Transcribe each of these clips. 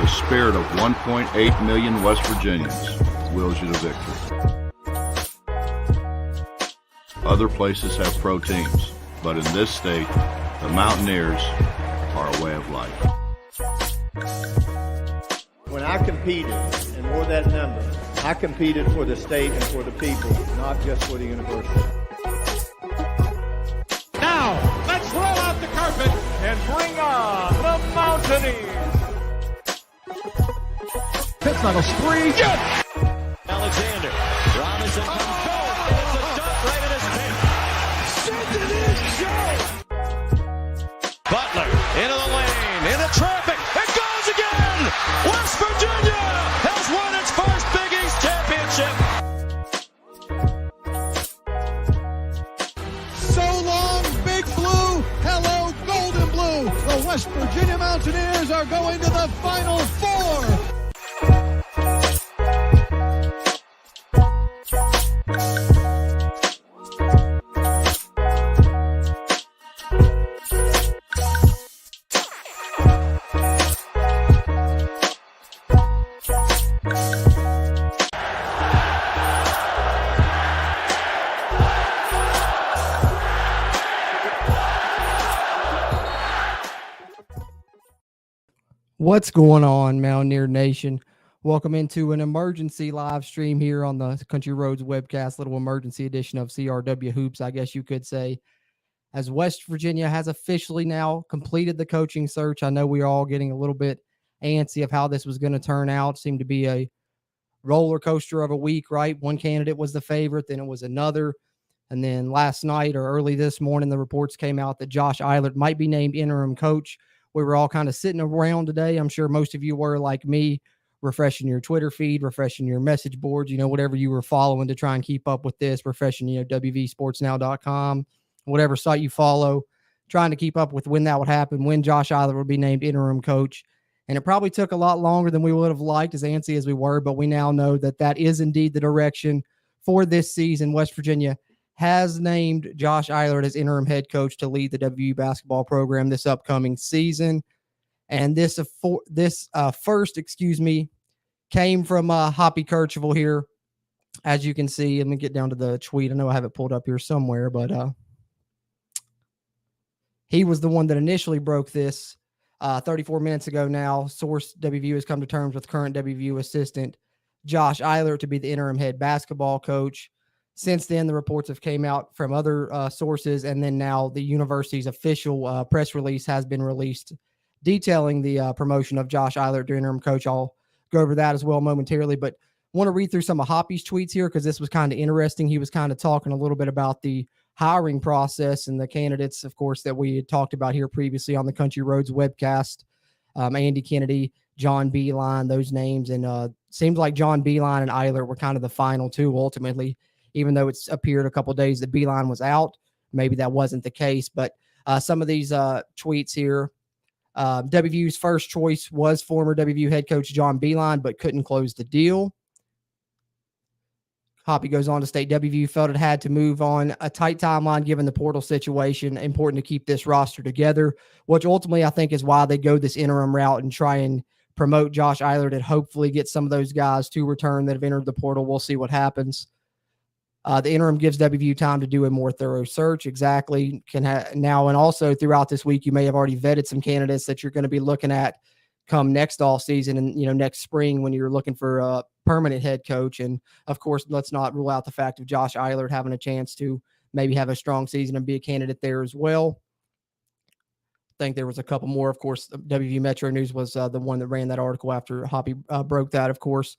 spirit of 1.8 million West Virginians wills you to victory. Other places have pro teams, but in this state, the Mountaineers are a way of life. When I competed and wore that number, I competed for the state and for the people, not just for the university. Now, let's roll out the carpet and bring on the Mountaineers. Pittsburgh's three. Yes! Alexander. Robinson comes forward. It's a dunk right in his pin. Send it in, Joe. Butler into the lane, into traffic. It goes again. West Virginia has won its first Big East championship. So long, Big Blue. Hello, Golden Blue. The West Virginia Mountaineers are going to the Final Four. What's going on, Mountaineer Nation? Welcome into an emergency live stream here on the Country Roads webcast, little emergency edition of CRW Hoops, I guess you could say, as West Virginia has officially now completed the coaching search. I know we are all getting a little bit antsy of how this was going to turn out. Seemed to be a roller coaster of a week, right? One candidate was the favorite, then it was another. And then last night or early this morning, the reports came out that Josh Eilert might be named interim coach. We were all kind of sitting around today. I'm sure most of you were like me, refreshing your Twitter feed, refreshing your message boards, whatever you were following to try and keep up with this, refreshing, WVSportsNow.com, whatever site you follow, trying to keep up with when that would happen, when Josh Eilert would be named interim coach. And it probably took a lot longer than we would have liked, as antsy as we were, but we now know that that is indeed the direction for this season. West Virginia has named Josh Eilert as interim head coach to lead the WVU basketball program this upcoming season. And this first came from Hoppy Kercheval here. As you can see, let me get down to the tweet. I know I have it pulled up here somewhere, but he was the one that initially broke this 34 minutes ago now. Source WVU has come to terms with current WVU assistant Josh Eilert to be the interim head basketball coach. Since then, the reports have came out from other sources, and then now the university's official press release has been released detailing the promotion of Josh Eilert to interim coach. I'll go over that as well momentarily, but want to read through some of Hoppy's tweets here because this was kind of interesting. He was kind of talking a little bit about the hiring process and the candidates, of course, that we had talked about here previously on the Country Roads webcast. Andy Kennedy, John Beilein, those names, and seems like John Beilein and Eilert were kind of the final two ultimately. Even though it's appeared a couple of days that Beilein was out, maybe that wasn't the case. But some of these tweets here, WVU's first choice was former WVU head coach John Beilein, but couldn't close the deal. Hoppy goes on to state WVU felt it had to move on a tight timeline given the portal situation. Important to keep this roster together, which ultimately I think is why they go this interim route and try and promote Josh Eilert and hopefully get some of those guys to return that have entered the portal. We'll see what happens. The interim gives WVU time to do a more thorough search. Exactly. Now, and also throughout this week, you may have already vetted some candidates that you're going to be looking at come next off season and, next spring when you're looking for a permanent head coach. And of course, let's not rule out the fact of Josh Eilert having a chance to maybe have a strong season and be a candidate there as well. I think there was a couple more. Of course, WVU Metro News was the one that ran that article after Hoppy broke that, of course.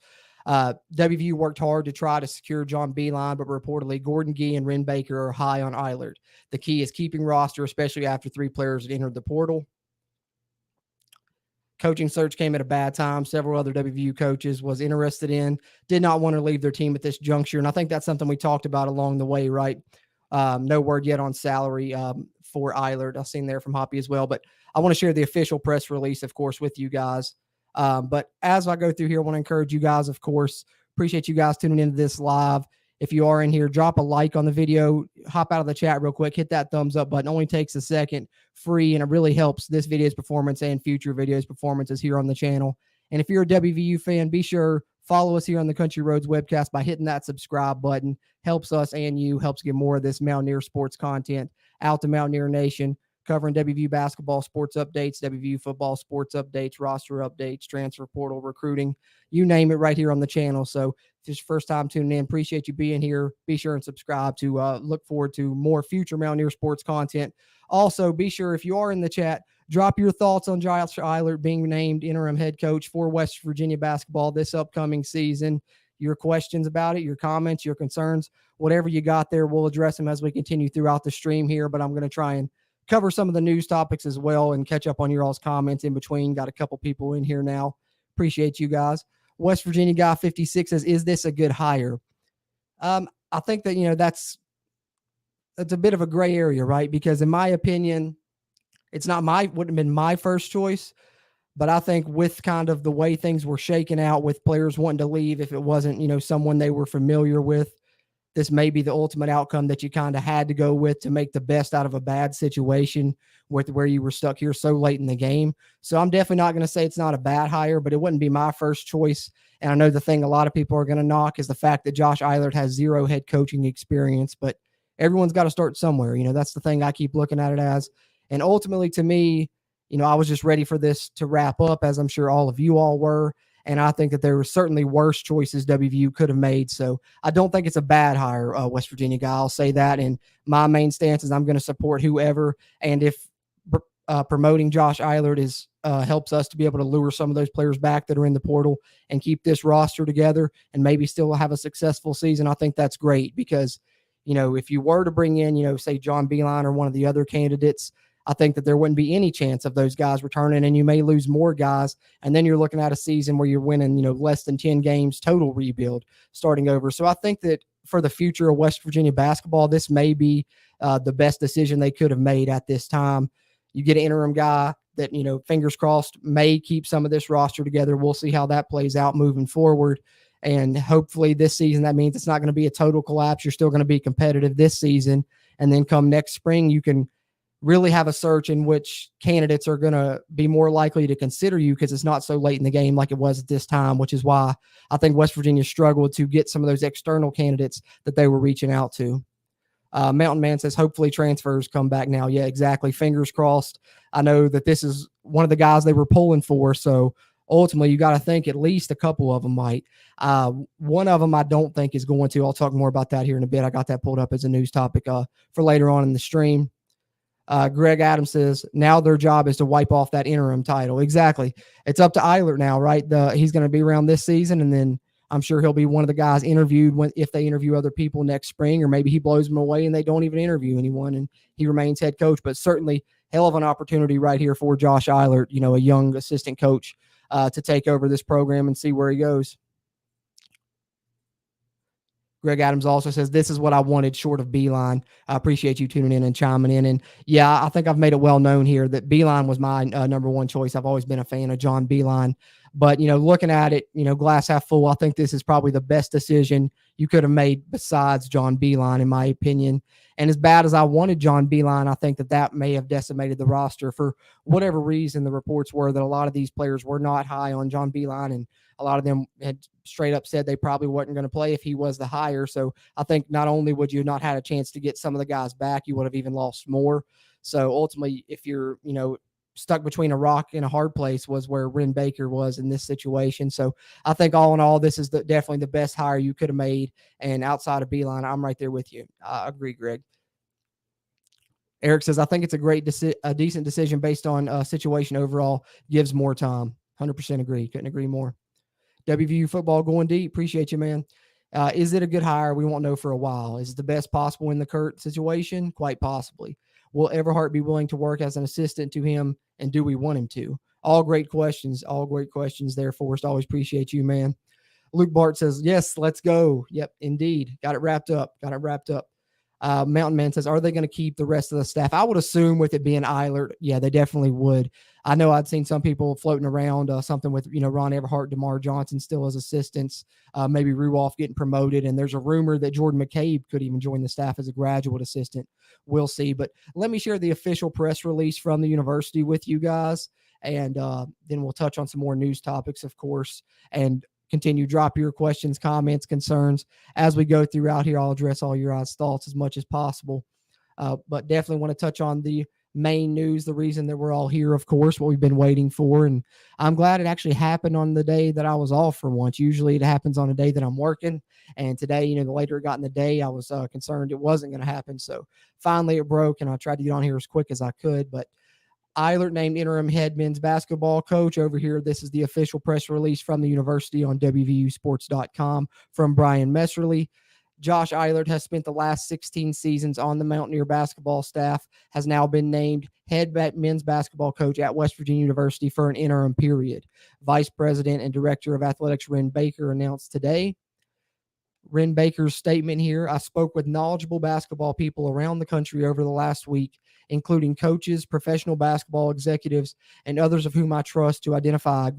WVU worked hard to try to secure John Beilein, but reportedly Gordon Gee and Ren Baker are high on Eilert. The key is keeping roster, especially after three players had entered the portal. Coaching search came at a bad time. Several other WVU coaches was interested in, did not want to leave their team at this juncture. And I think that's something we talked about along the way, right? No word yet on salary for Eilert. I've seen there from Hoppy as well, but I want to share the official press release, of course, with you guys. But as I go through here, I want to encourage you guys, of course, appreciate you guys tuning into this live. If you are in here, drop a like on the video, hop out of the chat real quick, hit that thumbs up button. It only takes a second, free, and it really helps this video's performance and future videos performances here on the channel. And if you're a WVU fan, be sure follow us here on the Country Roads webcast by hitting that subscribe button. Helps us and you, helps get more of this Mountaineer sports content out to Mountaineer Nation, covering WVU basketball sports updates, WVU football sports updates, roster updates, transfer portal, recruiting, you name it, right here on the channel. So if it's your first time tuning in, appreciate you being here. Be sure and subscribe to look forward to more future Mountaineer sports content. Also, be sure, if you are in the chat, drop your thoughts on Josh Eilert being named interim head coach for West Virginia basketball this upcoming season. Your questions about it, your comments, your concerns, whatever you got there, we'll address them as we continue throughout the stream here. But I'm going to try and cover some of the news topics as well and catch up on your all's comments in between. Got a couple people in here now. Appreciate you guys. West Virginia Guy 56 says, is this a good hire? I think that, that's a bit of a gray area, right? Because in my opinion, it's not wouldn't have been my first choice, but I think with kind of the way things were shaking out with players wanting to leave, if it wasn't, someone they were familiar with, this may be the ultimate outcome that you kind of had to go with to make the best out of a bad situation with where you were stuck here so late in the game. So I'm definitely not going to say it's not a bad hire, but it wouldn't be my first choice. And I know the thing a lot of people are going to knock is the fact that Josh Eilert has 0 head coaching experience, but everyone's got to start somewhere. That's the thing I keep looking at it as. And ultimately, to me, I was just ready for this to wrap up, as I'm sure all of you all were. And I think that there were certainly worse choices WVU could have made. So I don't think it's a bad hire, West Virginia Guy. I'll say that. And my main stance is I'm going to support whoever. And if promoting Josh Eilert helps us to be able to lure some of those players back that are in the portal and keep this roster together and maybe still have a successful season, I think that's great. Because, if you were to bring in, say John Beilein or one of the other candidates, I think that there wouldn't be any chance of those guys returning, and you may lose more guys. And then you're looking at a season where you're winning, less than 10 games total rebuild starting over. So I think that for the future of West Virginia basketball, this may be the best decision they could have made at this time. You get an interim guy that, fingers crossed, may keep some of this roster together. We'll see how that plays out moving forward. And hopefully this season, that means it's not going to be a total collapse. You're still going to be competitive this season. And then come next spring, you can really have a search in which candidates are going to be more likely to consider you because it's not so late in the game like it was at this time, which is why I think West Virginia struggled to get some of those external candidates that they were reaching out to. Mountain Man says, hopefully transfers come back now. Yeah, exactly. Fingers crossed. I know that this is one of the guys they were pulling for. So ultimately, you got to think at least a couple of them might. One of them I don't think is going to. I'll talk more about that here in a bit. I got that pulled up as a news topic for later on in the stream. Greg Adams says, now their job is to wipe off that interim title. Exactly. It's up to Eilert now, right? He's going to be around this season, and then I'm sure he'll be one of the guys interviewed if they interview other people next spring, or maybe he blows them away and they don't even interview anyone and he remains head coach. But certainly hell of an opportunity right here for Josh Eilert, a young assistant coach, to take over this program and see where he goes. Greg Adams also says, this is what I wanted short of Beilein. I appreciate you tuning in and chiming in. And yeah, I think I've made it well known here that Beilein was my number one choice. I've always been a fan of John Beilein. But, looking at it, glass half full, I think this is probably the best decision you could have made besides John Beilein, in my opinion. And as bad as I wanted John Beilein, I think that may have decimated the roster for whatever reason. The reports were that a lot of these players were not high on John Beilein, and a lot of them had straight up said they probably wasn't going to play if he was the hire. So I think not only would you not had a chance to get some of the guys back, you would have even lost more. So ultimately, if you're, stuck between a rock and a hard place, was where Ren Baker was in this situation. So I think all in all, this is definitely the best hire you could have made. And outside of Beilein, I'm right there with you. I agree, Greg. Eric says, I think it's a decent decision based on situation overall. Gives more time. 100% agree. Couldn't agree more. WVU football going deep. Appreciate you, man. Is it a good hire? We won't know for a while. Is it the best possible in the current situation? Quite possibly. Will Everhart be willing to work as an assistant to him, and do we want him to? All great questions. All great questions there, Forrest. Always appreciate you, man. Luke Bart says, yes, let's go. Yep, indeed. Got it wrapped up. Mountain Man says, are they going to keep the rest of the staff? I would assume with it being Eilert, yeah, they definitely would. I know I'd seen some people floating around something with, Ron Everhart, DeMar Johnson still as assistants, maybe Ruoff getting promoted. And there's a rumor that Jordan McCabe could even join the staff as a graduate assistant. We'll see. But let me share the official press release from the university with you guys. And then we'll touch on some more news topics, of course, and continue drop your questions, comments, concerns as we go throughout here. I'll address all your thoughts as much as possible. But definitely want to touch on the main news, the reason that we're all here, of course, what we've been waiting for. And I'm glad it actually happened on the day that I was off for once. Usually it happens on a day that I'm working. And today, the later it got in the day, I was concerned it wasn't going to happen. So finally it broke, and I tried to get on here as quick as I could. But Eilert named interim head men's basketball coach over here. This is the official press release from the university on WVUsports.com from Brian Messerly. Josh Eilert has spent the last 16 seasons on the Mountaineer basketball staff, has now been named head men's basketball coach at West Virginia University for an interim period. Vice President and Director of Athletics Ren Baker announced today. Ren Baker's statement here: I spoke with knowledgeable basketball people around the country over the last week, including coaches, professional basketball executives, and others of whom I trust to identify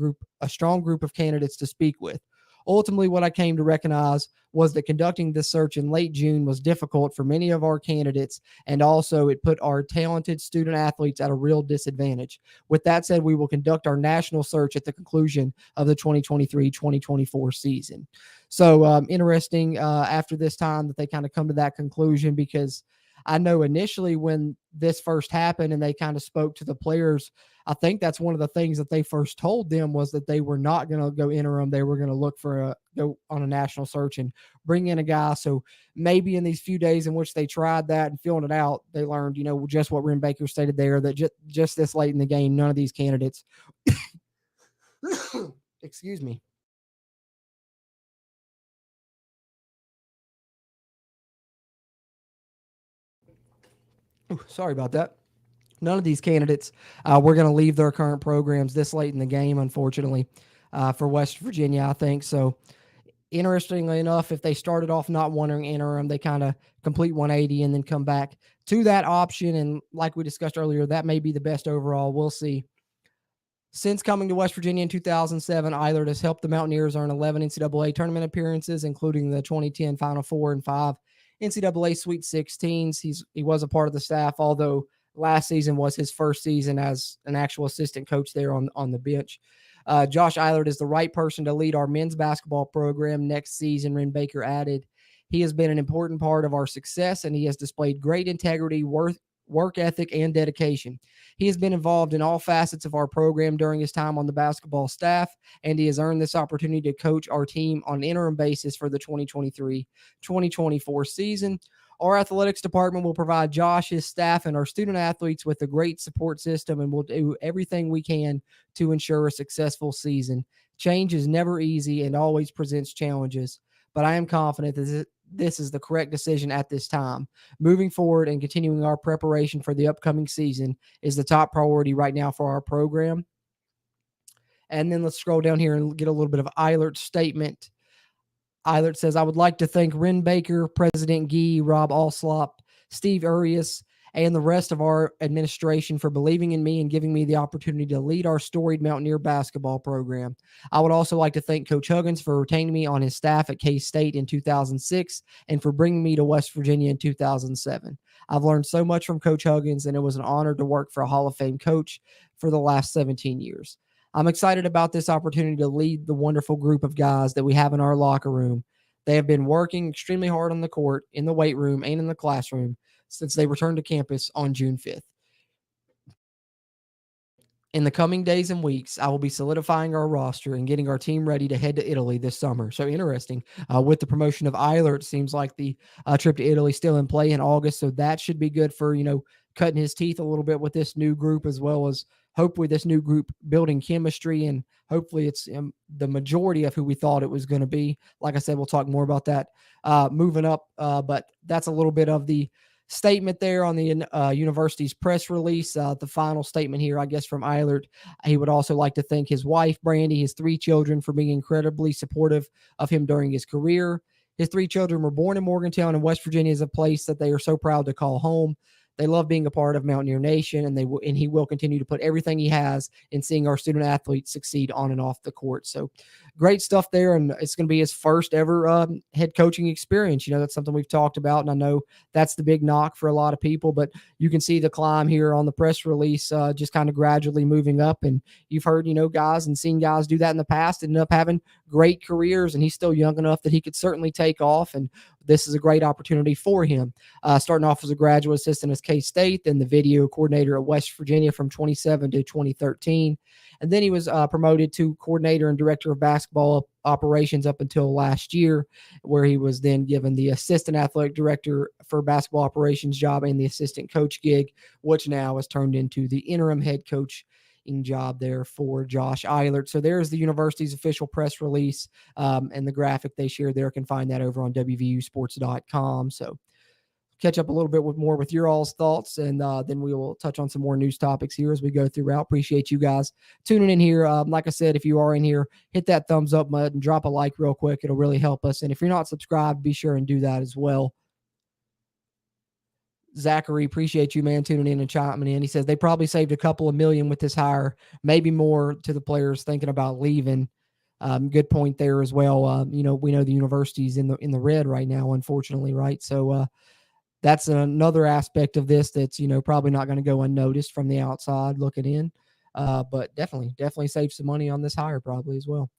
a strong group of candidates to speak with. Ultimately, what I came to recognize was that conducting this search in late June was difficult for many of our candidates, and also it put our talented student athletes at a real disadvantage. With that said, we will conduct our national search at the conclusion of the 2023-2024 season. So interesting after this time that they kind of come to that conclusion, because I know initially when this first happened and they kind of spoke to the players, I think that's one of the things that they first told them was that they were not going to go interim. They were going to look for go on a national search and bring in a guy. So maybe in these few days in which they tried that and filling it out, they learned, just what Ren Baker stated there, that just this late in the game, none of these candidates, excuse me. Ooh, sorry about that. None of these candidates were going to leave their current programs this late in the game, unfortunately, for West Virginia, I think. So, interestingly enough, if they started off not wanting interim, they kind of complete 180 and then come back to that option. And like we discussed earlier, that may be the best overall. We'll see. Since coming to West Virginia in 2007, Eilert has helped the Mountaineers earn 11 NCAA tournament appearances, including the 2010 Final Four and 5 NCAA Sweet 16s. He was a part of the staff, although last season was his first season as an actual assistant coach there on the bench. Josh Eilert is the right person to lead our men's basketball program next season, Ren Baker added. He has been an important part of our success, and he has displayed great integrity, work ethic, and dedication. He has been involved in all facets of our program during his time on the basketball staff, and he has earned this opportunity to coach our team on an interim basis for the 2023-2024 season. Our athletics department will provide Josh, his staff, and our student athletes with a great support system, and we'll do everything we can to ensure a successful season. Change is never easy and always presents challenges, but I am confident that this is the correct decision at this time. Moving forward and continuing our preparation for the upcoming season is the top priority right now for our program. And then let's scroll down here and get a little bit of Eilert's statement. Eilert says, I would like to thank Ren Baker, President Gee, Rob Alslop, Steve Urias, and the rest of our administration for believing in me and giving me the opportunity to lead our storied Mountaineer basketball program. I would also like to thank Coach Huggins for retaining me on his staff at K-State in 2006 and for bringing me to West Virginia in 2007. I've learned so much from Coach Huggins, and it was an honor to work for a Hall of Fame coach for the last 17 years. I'm excited about this opportunity to lead the wonderful group of guys that we have in our locker room. They have been working extremely hard on the court, in the weight room, and in the classroom since they returned to campus on June 5th. In the coming days and weeks, I will be solidifying our roster and getting our team ready to head to Italy this summer. So interesting. With the promotion of Eilert, it seems like the trip to Italy still in play in August. So that should be good for, cutting his teeth a little bit with this new group, as well as hopefully this new group building chemistry, and hopefully it's the majority of who we thought it was going to be. Like I said, we'll talk more about that moving up, but that's a little bit of the statement there on the university's press release. The final statement here, I guess, from Eilert. He would also like to thank his wife, Brandy, his 3 children for being incredibly supportive of him during his career. His 3 children were born in Morgantown, and West Virginia is a place that they are so proud to call home. They love being a part of Mountaineer Nation, and he will continue to put everything he has in seeing our student athletes succeed on and off the court. So great stuff there. And it's going to be his first ever head coaching experience. That's something we've talked about. And I know that's the big knock for a lot of people, but you can see the climb here on the press release, just kind of gradually moving up. And you've heard, guys and seen guys do that in the past, ended up having great careers, and he's still young enough that he could certainly take off. And this is a great opportunity for him. Starting off as a graduate assistant at K-State, then the video coordinator at West Virginia from 2007 to 2013. And then he was promoted to coordinator and director of basketball operations up until last year, where he was then given the assistant athletic director for basketball operations job and the assistant coach gig, which now has turned into the interim head coach job there for Josh Eilert. So there's the university's official press release, and the graphic they shared there. Can find that over on WVUsports.com. So catch up a little bit more with your all's thoughts, and then we will touch on some more news topics here as we go throughout. Appreciate you guys tuning in here. Like I said, if you are in here, hit that thumbs up button, drop a like real quick. It'll really help us. And if you're not subscribed, be sure and do that as well. Zachary, appreciate you, man, tuning in and chiming in. He says they probably saved a couple of million with this hire, maybe more to the players thinking about leaving. Good point there as well. We know the university's in the red right now, unfortunately, right? So that's another aspect of this that's probably not going to go unnoticed from the outside looking in. But definitely save some money on this hire probably as well.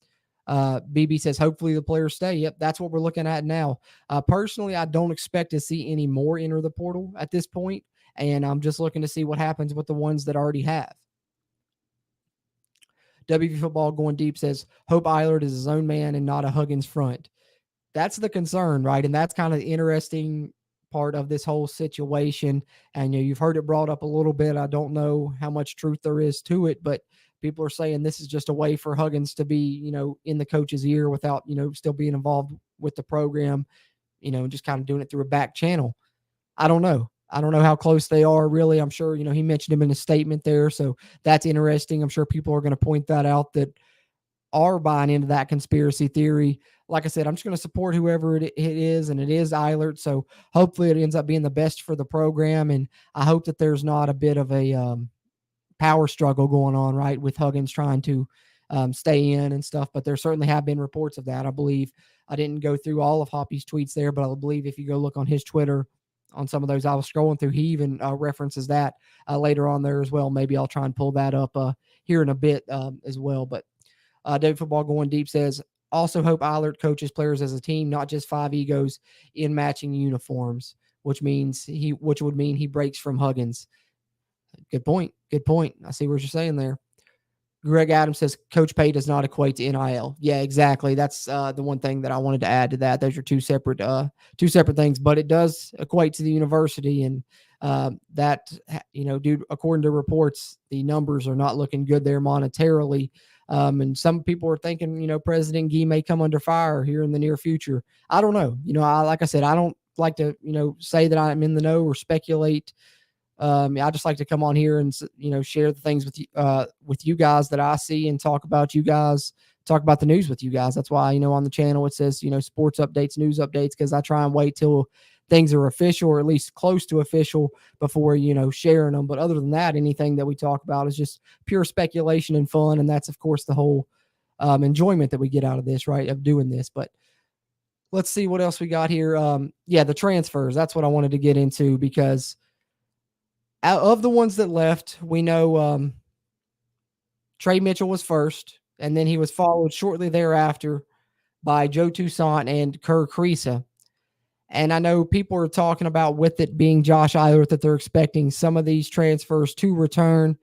BB says, hopefully the players stay. Yep, that's what we're looking at now. Personally, I don't expect to see any more enter the portal at this point, and I'm just looking to see what happens with the ones that already have. WV Football Going Deep says, hope Eilert is his own man and not a Huggins front. That's the concern, right? And that's kind of the interesting part of this whole situation. And you've heard it brought up a little bit. I don't know how much truth there is to it, but people are saying this is just a way for Huggins to be, in the coach's ear without, still being involved with the program, just kind of doing it through a back channel. I don't know how close they are really. I'm sure, he mentioned him in a statement there. So that's interesting. I'm sure people are going to point that out that are buying into that conspiracy theory. Like I said, I'm just going to support whoever it is, and it is Eilert. So hopefully it ends up being the best for the program. And I hope that there's not a bit of a power struggle going on, right, with Huggins trying to stay in and stuff. But there certainly have been reports of that. I believe I didn't go through all of Hoppy's tweets there, but I believe if you go look on his Twitter on some of those I was scrolling through, he even references that later on there as well. Maybe I'll try and pull that up here in a bit as well. But David Football Going Deep says, also hope Eilert coaches players as a team, not just five egos in matching uniforms, which would mean he breaks from Huggins. Good point. I see what you're saying there. Greg Adams says coach pay does not equate to NIL. Yeah, exactly. That's the one thing that I wanted to add to that. Those are two separate things, but it does equate to the university, and that, dude, according to reports, the numbers are not looking good there monetarily. And some people are thinking, President Gee may come under fire here in the near future. I don't know. Like I said, I don't like to, say that I'm in the know or speculate. I just like to come on here and, share the things with you guys that I see and talk about the news with you guys. That's why, on the channel, it says, sports updates, news updates, because I try and wait till things are official or at least close to official before, sharing them. But other than that, anything that we talk about is just pure speculation and fun. And that's, of course, the whole enjoyment that we get out of this, right, of doing this. But let's see what else we got here. The transfers. That's what I wanted to get into, because out of the ones that left, we know Trey Mitchell was first, and then he was followed shortly thereafter by Joe Toussaint and Kerr Kriisa. And I know people are talking about, with it being Josh Eilert, that they're expecting some of these transfers to return.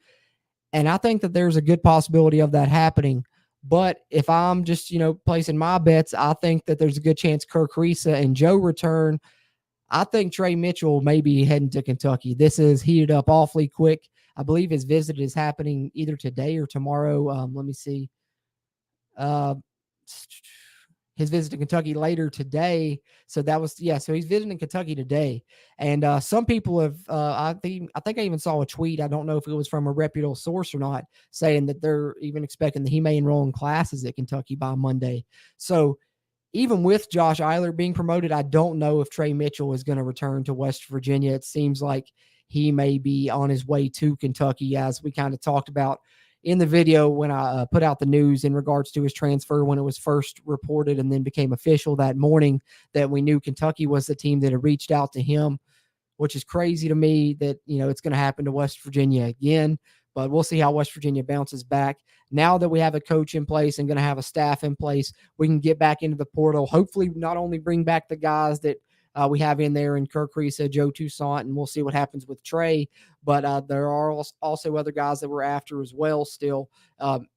And I think that there's a good possibility of that happening. But if I'm just, placing my bets, I think that there's a good chance Kerr Kriisa and Joe return. I think Trey Mitchell may be heading to Kentucky. This is heated up awfully quick. I believe his visit is happening either today or tomorrow. Let me see. His visit to Kentucky later today. So so he's visiting Kentucky today. And some people have, I think I even saw a tweet. I don't know if it was from a reputable source or not, saying that they're even expecting that he may enroll in classes at Kentucky by Monday. So even with Josh Eilert being promoted, I don't know if Trey Mitchell is going to return to West Virginia. It seems like he may be on his way to Kentucky, as we kind of talked about in the video when I put out the news in regards to his transfer when it was first reported and then became official that morning, that we knew Kentucky was the team that had reached out to him, which is crazy to me that, it's going to happen to West Virginia again. But we'll see how West Virginia bounces back. Now that we have a coach in place and going to have a staff in place, we can get back into the portal. Hopefully not only bring back the guys that we have in there in Kirk Risa, Joe Toussaint, and we'll see what happens with Trey. But there are also other guys that we're after as well still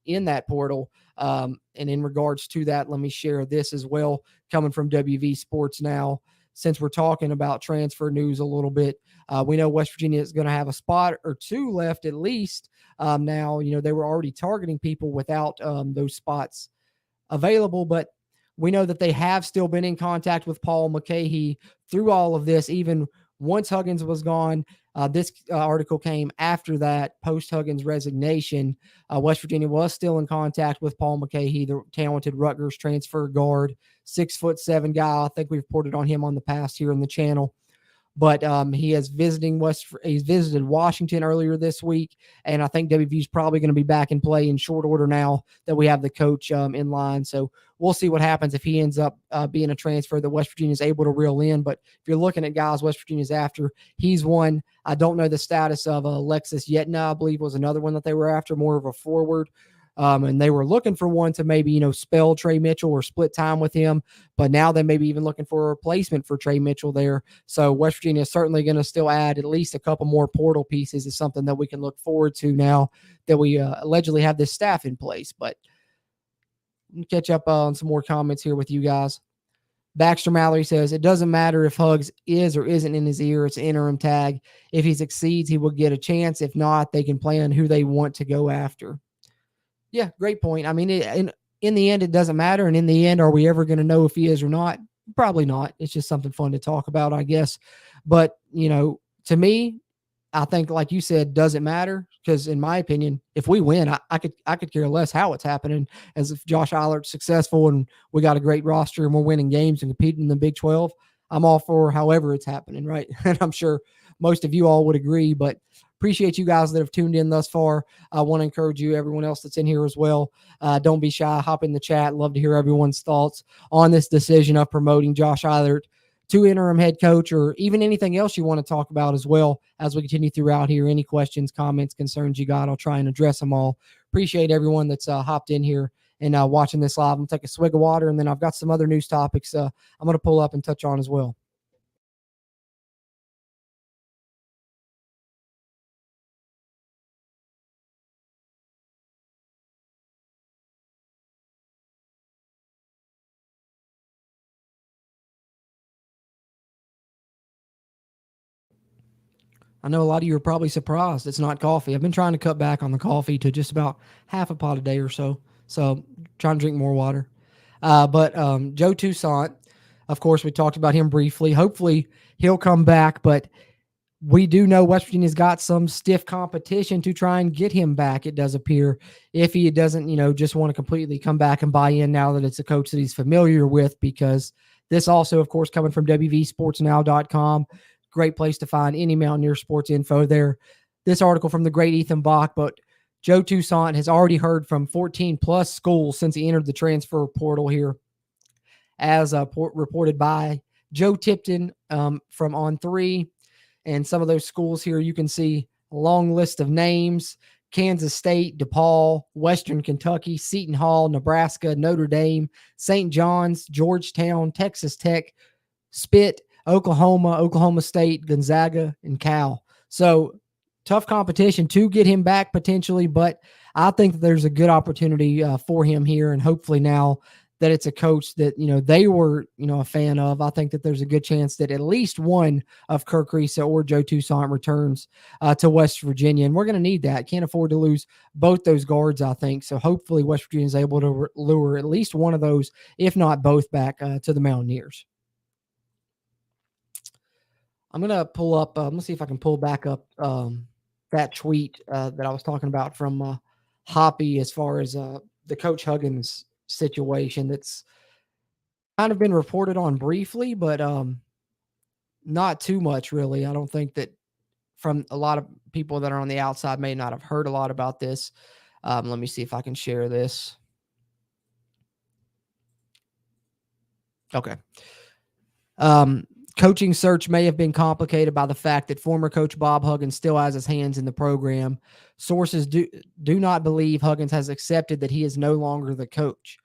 in that portal. And in regards to that, let me share this as well, coming from WV Sports Now. Since we're talking about transfer news a little bit, we know West Virginia is going to have a spot or two left at least. Now, they were already targeting people without those spots available, but we know that they have still been in contact with Paul McCahey through all of this, even once Huggins was gone. This article came after that, post Huggins resignation. West Virginia was still in contact with Paul McCahey, the talented Rutgers transfer guard, 6'7" guy. I think we've reported on him on the past here in the channel. But he's visited Washington earlier this week, and I think WVU is probably going to be back in play in short order now that we have the coach in line. So we'll see what happens if he ends up being a transfer that West Virginia is able to reel in. But if you're looking at guys West Virginia's after, he's one. I don't know the status of Alexis Yetna, I believe was another one that they were after, more of a forward. And they were looking for one to maybe, spell Trey Mitchell or split time with him. But now they may be even looking for a replacement for Trey Mitchell there. So West Virginia is certainly going to still add at least a couple more portal pieces. Is something that we can look forward to now that we allegedly have this staff in place. But catch up on some more comments here with you guys. Baxter Mallory says, it doesn't matter if Hugs is or isn't in his ear. It's an interim tag. If he succeeds, he will get a chance. If not, they can plan who they want to go after. Yeah, great point. I mean, in the end, it doesn't matter. And in the end, are we ever going to know if he is or not? Probably not. It's just something fun to talk about, I guess. But, to me, I think, like you said, doesn't matter. Because in my opinion, if we win, I could care less how it's happening. As if Josh Eilert's successful and we got a great roster and we're winning games and competing in the Big 12, I'm all for however it's happening, right? And I'm sure most of you all would agree, but appreciate you guys that have tuned in thus far. I want to encourage you, everyone else that's in here as well. Don't be shy. Hop in the chat. Love to hear everyone's thoughts on this decision of promoting Josh Eilert to interim head coach, or even anything else you want to talk about as well as we continue throughout here. Any questions, comments, concerns you got, I'll try and address them all. Appreciate everyone that's hopped in here and watching this live. I'm going to take a swig of water, and then I've got some other news topics I'm going to pull up and touch on as well. I know a lot of you are probably surprised it's not coffee. I've been trying to cut back on the coffee to just about half a pot a day or so. So trying to drink more water. But Joe Toussaint, of course, we talked about him briefly. Hopefully he'll come back, but we do know West Virginia's got some stiff competition to try and get him back, it does appear, if he doesn't, just want to completely come back and buy in now that it's a coach that he's familiar with, because this also, of course, coming from WVSportsNow.com, great place to find any Mountaineer sports info there. This article from the great Ethan Bach, but Joe Toussaint has already heard from 14 plus schools since he entered the transfer portal here, as reported by Joe Tipton from On3. And some of those schools here, you can see a long list of names: Kansas State, DePaul, Western Kentucky, Seton Hall, Nebraska, Notre Dame, St. John's, Georgetown, Texas Tech, Spit, Oklahoma, Oklahoma State, Gonzaga, and Cal. So tough competition to get him back potentially, but I think that there's a good opportunity for him here. And hopefully now that it's a coach that, they were, a fan of, I think that there's a good chance that at least one of Kirk Risa or Joe Toussaint returns to West Virginia. And we're going to need that. Can't afford to lose both those guards, I think. So hopefully West Virginia is able to lure at least one of those, if not both, back to the Mountaineers. I'm going to pull up, let's see if I can pull back up that tweet that I was talking about from Hoppy as far as the Coach Huggins situation that's kind of been reported on briefly, but not too much really. I don't think that from a lot of people that are on the outside may not have heard a lot about this. Let me see if I can share this. Okay. Coaching search may have been complicated by the fact that former coach Bob Huggins still has his hands in the program. Sources do not believe Huggins has accepted that he is no longer the coach.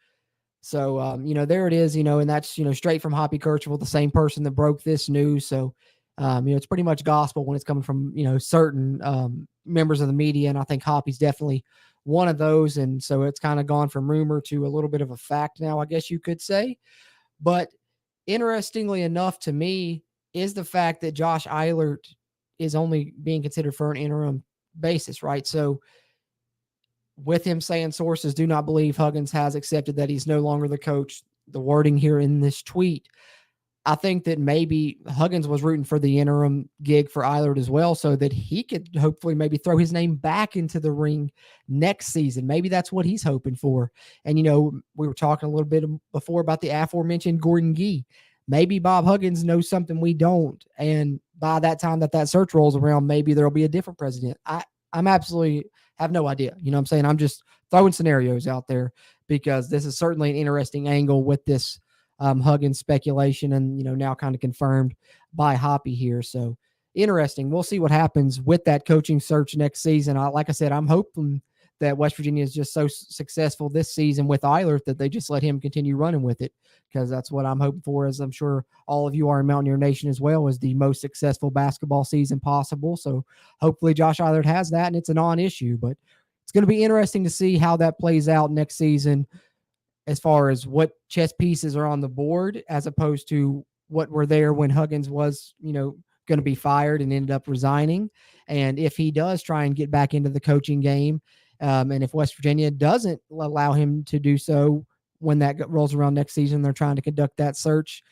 So, there it is, and that's, straight from Hoppy Kercheval, the same person that broke this news. So, it's pretty much gospel when it's coming from, certain members of the media. And I think Hoppy's definitely one of those. And so it's kind of gone from rumor to a little bit of a fact now, I guess you could say. But interestingly enough to me is the fact that Josh Eilert is only being considered for an interim basis, right? So with him saying sources do not believe Huggins has accepted that he's no longer the coach, the wording here in this tweet, I think that maybe Huggins was rooting for the interim gig for Eilert as well, so that he could hopefully maybe throw his name back into the ring next season. Maybe that's what he's hoping for. And, we were talking a little bit before about the aforementioned Gordon Gee. Maybe Bob Huggins knows something we don't. And by that time that search rolls around, maybe there'll be a different president. I'm absolutely have no idea. You know what I'm saying? I'm just throwing scenarios out there because this is certainly an interesting angle with this Huggins speculation and, now kind of confirmed by Hoppy here. So interesting. We'll see what happens with that coaching search next season. Like I said, I'm hoping that West Virginia is just so successful this season with Eilert that they just let him continue running with it, because that's what I'm hoping for, as I'm sure all of you are in Mountaineer Nation as well, is the most successful basketball season possible. So hopefully Josh Eilert has that and it's a non-issue, but it's going to be interesting to see how that plays out next season as far as what chess pieces are on the board as opposed to what were there when Huggins was, going to be fired and ended up resigning. And if he does try and get back into the coaching game, and if West Virginia doesn't allow him to do so when that rolls around next season, they're trying to conduct that search,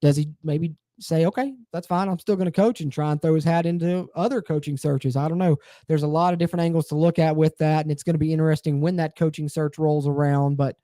does he maybe say, okay, that's fine, I'm still going to coach, and try and throw his hat into other coaching searches? I don't know. There's a lot of different angles to look at with that, and it's going to be interesting when that coaching search rolls around, but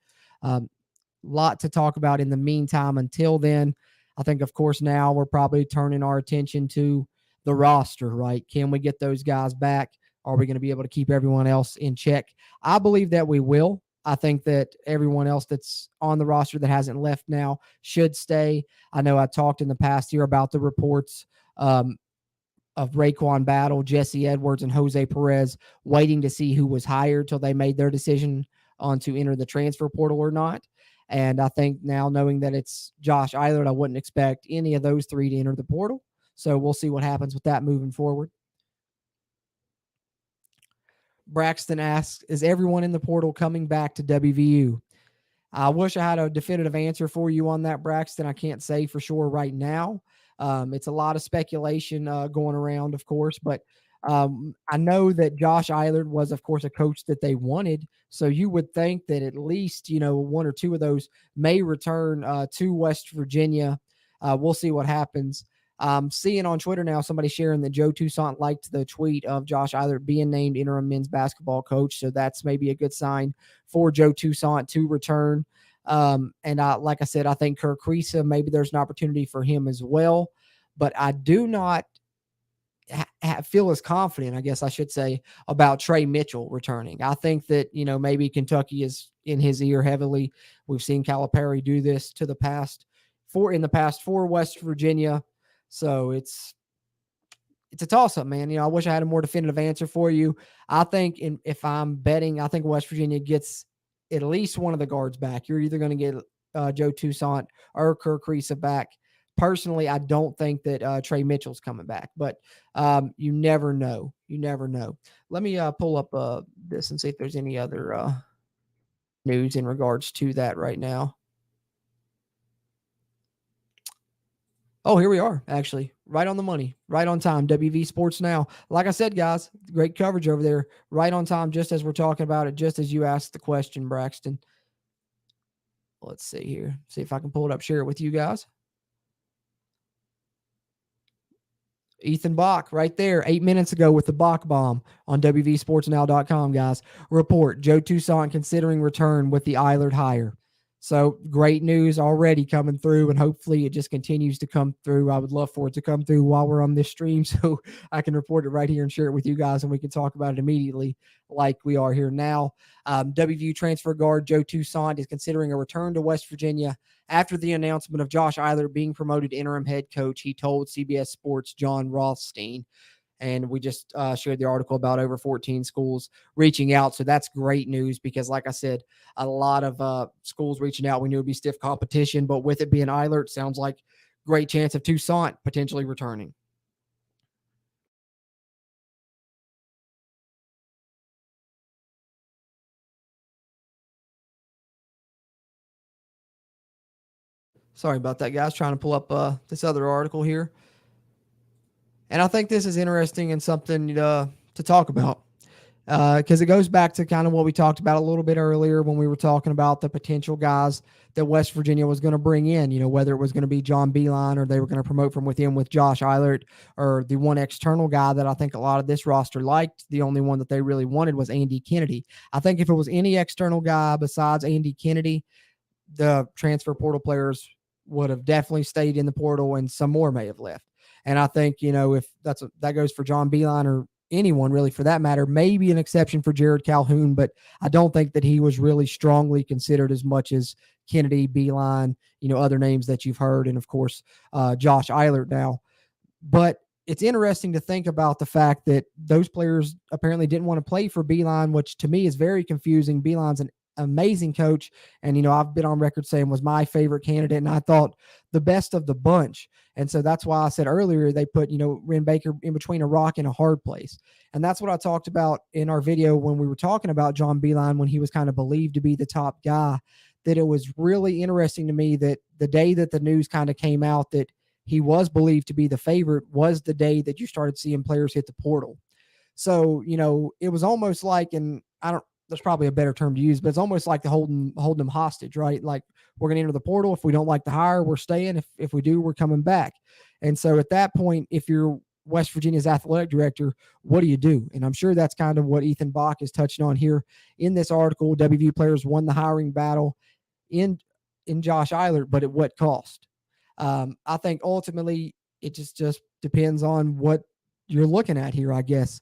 lot to talk about in the meantime. Until then, I think, of course, now we're probably turning our attention to the roster, right? Can we get those guys back? Are we going to be able to keep everyone else in check? I believe that we will. I think that everyone else that's on the roster that hasn't left now should stay. I know I talked in the past year about the reports of Raekwon Battle, Jesse Edwards, and Jose Perez waiting to see who was hired till they made their decision on to enter the transfer portal or not. And I think now, knowing that it's Josh Eilert, I wouldn't expect any of those three to enter the portal. So we'll see what happens with that moving forward. Braxton asks, is everyone in the portal coming back to WVU? I wish I had a definitive answer for you on that, Braxton. I can't say for sure right now. It's a lot of speculation going around, of course, but I know that Josh Eilert was, of course, a coach that they wanted. So you would think that at least, one or two of those may return to West Virginia. We'll see what happens. Seeing on Twitter now somebody sharing that Joe Toussaint liked the tweet of Josh Eilert being named interim men's basketball coach. So that's maybe a good sign for Joe Toussaint to return. And like I said, I think Kirk Kriisa, maybe there's an opportunity for him as well. But I do not feel as confident, I guess I should say, about Trey Mitchell returning. I think that, maybe Kentucky is in his ear heavily. We've seen Calipari do this in the past for West Virginia. So it's a toss-up, man. I wish I had a more definitive answer for you. I think if I'm betting, I think West Virginia gets at least one of the guards back. You're either going to get Joe Toussaint or Kirk Kriisa back. Personally, I don't think that Trey Mitchell's coming back, but you never know. You never know. Let me pull up this and see if there's any other news in regards to that right now. Oh, here we are, actually. Right on the money. Right on time. WV Sports Now. Like I said, guys, great coverage over there. Right on time, just as we're talking about it, just as you asked the question, Braxton. Let's see here. See if I can pull it up, share it with you guys. Ethan Bach right there 8 minutes ago with the Bach bomb on WVSportsNow.com, guys. Report, Joe Toussaint considering return with the Eilert hire. So great news already coming through, and hopefully it just continues to come through. I would love for it to come through while we're on this stream so I can report it right here and share it with you guys, and we can talk about it immediately like we are here now. WVU transfer guard Joe Toussaint is considering a return to West Virginia after the announcement of Josh Eilert being promoted to interim head coach. He told CBS Sports' John Rothstein. And we just shared the article about over 14 schools reaching out. So that's great news because, like I said, a lot of schools reaching out. We knew it would be stiff competition, but with it being Eilert, sounds like great chance of Toussaint potentially returning. Sorry about that, guys. Trying to pull up this other article here. And I think this is interesting and something to talk about because it goes back to kind of what we talked about a little bit earlier when we were talking about the potential guys that West Virginia was going to bring in, whether it was going to be John Beilein or they were going to promote from within with Josh Eilert, or the one external guy that I think a lot of this roster liked. The only one that they really wanted was Andy Kennedy. I think if it was any external guy besides Andy Kennedy, the transfer portal players would have definitely stayed in the portal and some more may have left. And I think, if that goes for John Beilein or anyone really for that matter, maybe an exception for Jared Calhoun, but I don't think that he was really strongly considered as much as Kennedy, Beilein, other names that you've heard. And of course, Josh Eilert now. But it's interesting to think about the fact that those players apparently didn't want to play for Beilein, which to me is very confusing. Beilein's an amazing coach. And, I've been on record saying was my favorite candidate. And I thought the best of the bunch. And so that's why I said earlier, they put, Ren Baker in between a rock and a hard place. And that's what I talked about in our video when we were talking about John Beilein, when he was kind of believed to be the top guy, that it was really interesting to me that the day that the news kind of came out that he was believed to be the favorite was the day that you started seeing players hit the portal. So, it was almost like, and there's probably a better term to use, but it's almost like holding them hostage, right? Like, we're going to enter the portal. If we don't like the hire, we're staying. If we do, we're coming back. And so at that point, if you're West Virginia's athletic director, what do you do? And I'm sure that's kind of what Ethan Bach is touching on here in this article. WVU players won the hiring battle in Josh Eilert, but at what cost? I think ultimately it just depends on what you're looking at here, I guess.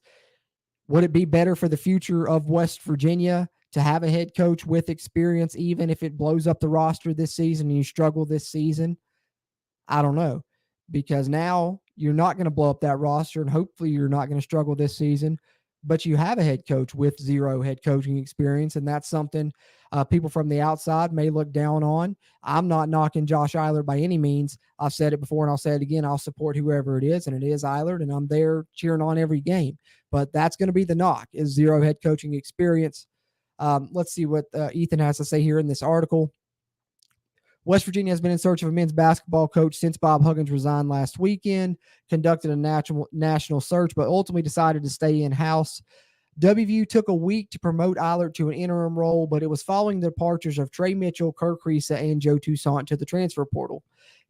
Would it be better for the future of West Virginia to have a head coach with experience, even if it blows up the roster this season and you struggle this season? I don't know, because now you're not going to blow up that roster and hopefully you're not going to struggle this season, but you have a head coach with zero head coaching experience. And that's something people from the outside may look down on. I'm not knocking Josh Eilert by any means. I've said it before and I'll say it again. I'll support whoever it is, and it is Eilert, and I'm there cheering on every game. But that's going to be the knock, is zero head coaching experience. Let's see what Ethan has to say here in this article. West Virginia has been in search of a men's basketball coach since Bob Huggins resigned last weekend, conducted a national search, but ultimately decided to stay in-house. WVU took a week to promote Eilert to an interim role, but it was following the departures of Trey Mitchell, Kirk Risa, and Joe Toussaint to the transfer portal.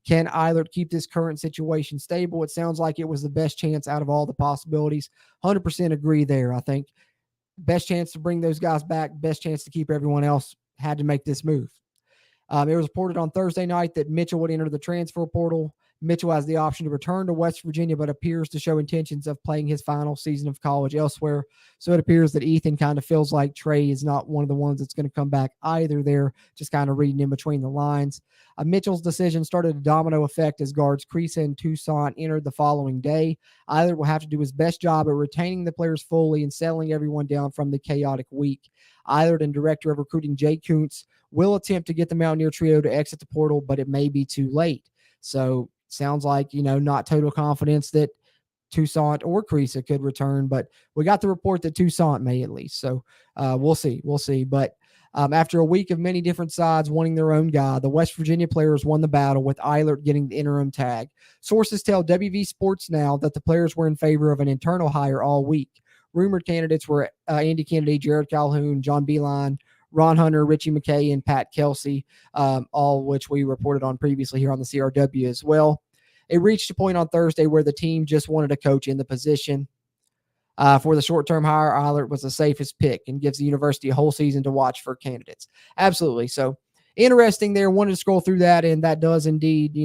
Can Eilert keep this current situation stable? It sounds like it was the best chance out of all the possibilities. 100% agree there. I think best chance to bring those guys back, best chance to keep everyone else, had to make this move. It was reported on Thursday night that Mitchell would enter the transfer portal. Mitchell has the option to return to West Virginia, but appears to show intentions of playing his final season of college elsewhere. So it appears that Ethan kind of feels like Trey is not one of the ones that's going to come back either there, just kind of reading in between the lines. Mitchell's decision started a domino effect as guards Creasa and Toussaint entered the following day. Eilert will have to do his best job at retaining the players fully and settling everyone down from the chaotic week. Eilert and director of recruiting Jay Kuntz will attempt to get the Mountaineer trio to exit the portal, but it may be too late. So sounds like, not total confidence that Toussaint or Creasa could return, but we got the report that Toussaint may at least. So we'll see. But after a week of many different sides wanting their own guy, the West Virginia players won the battle with Eilert getting the interim tag. Sources tell WV Sports Now that the players were in favor of an internal hire all week. Rumored candidates were Andy Kennedy, Jared Calhoun, John Beilein, Ron Hunter, Richie McKay, and Pat Kelsey, all which we reported on previously here on the CRW as well. It reached a point on Thursday where the team just wanted a coach in the position. For the short-term hire, Eilert was the safest pick and gives the university a whole season to watch for candidates. Absolutely. So interesting there. Wanted to scroll through that, and that does indeed,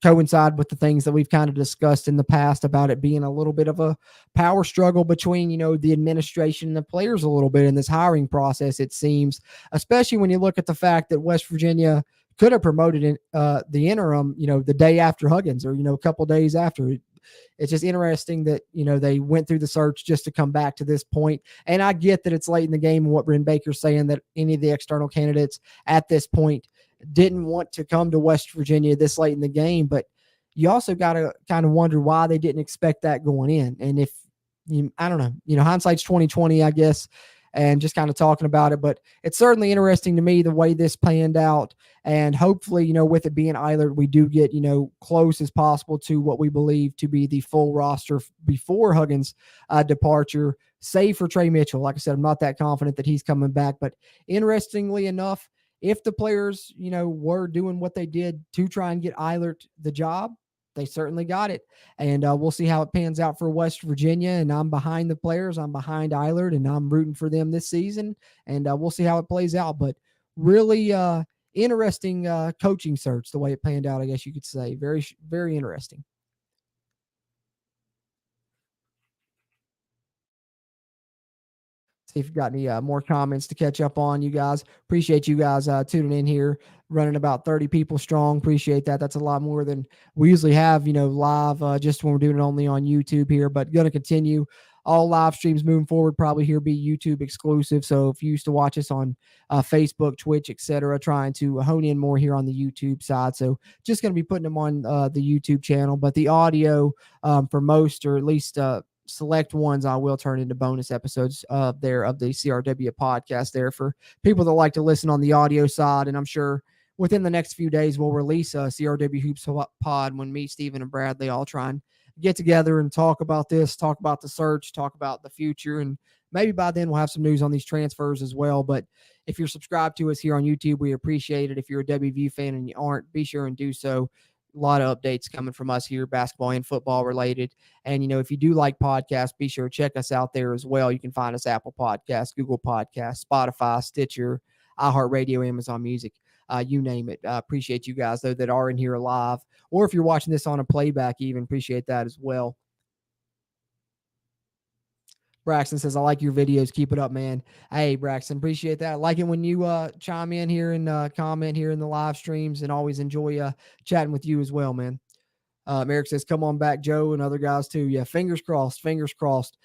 coincide with the things that we've kind of discussed in the past about it being a little bit of a power struggle between, the administration and the players a little bit in this hiring process, it seems, especially when you look at the fact that West Virginia could have promoted the interim, the day after Huggins or, a couple days after. It's just interesting that, they went through the search just to come back to this point. And I get that it's late in the game and what Bryn Baker's saying, that any of the external candidates at this point didn't want to come to West Virginia this late in the game. But you also got to kind of wonder why they didn't expect that going in. And if I don't know, hindsight's 2020, I guess, and just kind of talking about it. But it's certainly interesting to me the way this panned out. And hopefully, with it being Eilert, we do get, close as possible to what we believe to be the full roster before Huggins' departure, save for Trey Mitchell. Like I said, I'm not that confident that he's coming back. But interestingly enough, if the players, were doing what they did to try and get Eilert the job, they certainly got it. And we'll see how it pans out for West Virginia. And I'm behind the players. I'm behind Eilert, and I'm rooting for them this season. And we'll see how it plays out. But really interesting coaching search, the way it panned out, I guess you could say. Very, very interesting. See if you've got any more comments to catch up on, you guys. Appreciate you guys tuning in here, running about 30 people strong. Appreciate that. That's a lot more than we usually have, live, just when we're doing it only on YouTube here, but going to continue all live streams moving forward. Probably here be YouTube exclusive. So if you used to watch us on Facebook, Twitch, etc., trying to hone in more here on the YouTube side. So just going to be putting them on the YouTube channel, but the audio for most, or at least select ones, I will turn into bonus episodes there of the CRW podcast there for people that like to listen on the audio side. And I'm sure within the next few days, we'll release a CRW Hoops pod when me, Steven, and Bradley all try and get together and talk about this, talk about the search, talk about the future. And maybe by then we'll have some news on these transfers as well. But if you're subscribed to us here on YouTube, we appreciate it. If you're a WVU fan and you aren't, be sure and do so. A lot of updates coming from us here, basketball and football related. And, if you do like podcasts, be sure to check us out there as well. You can find us Apple Podcasts, Google Podcasts, Spotify, Stitcher, iHeartRadio, Amazon Music, you name it. Appreciate you guys, though, that are in here live. Or if you're watching this on a playback, even appreciate that as well. Braxton says, I like your videos. Keep it up, man. Hey, Braxton, appreciate that. I like it when you chime in here and comment here in the live streams, and always enjoy chatting with you as well, man. Eric says, come on back, Joe, and other guys too. Yeah, fingers crossed, fingers crossed.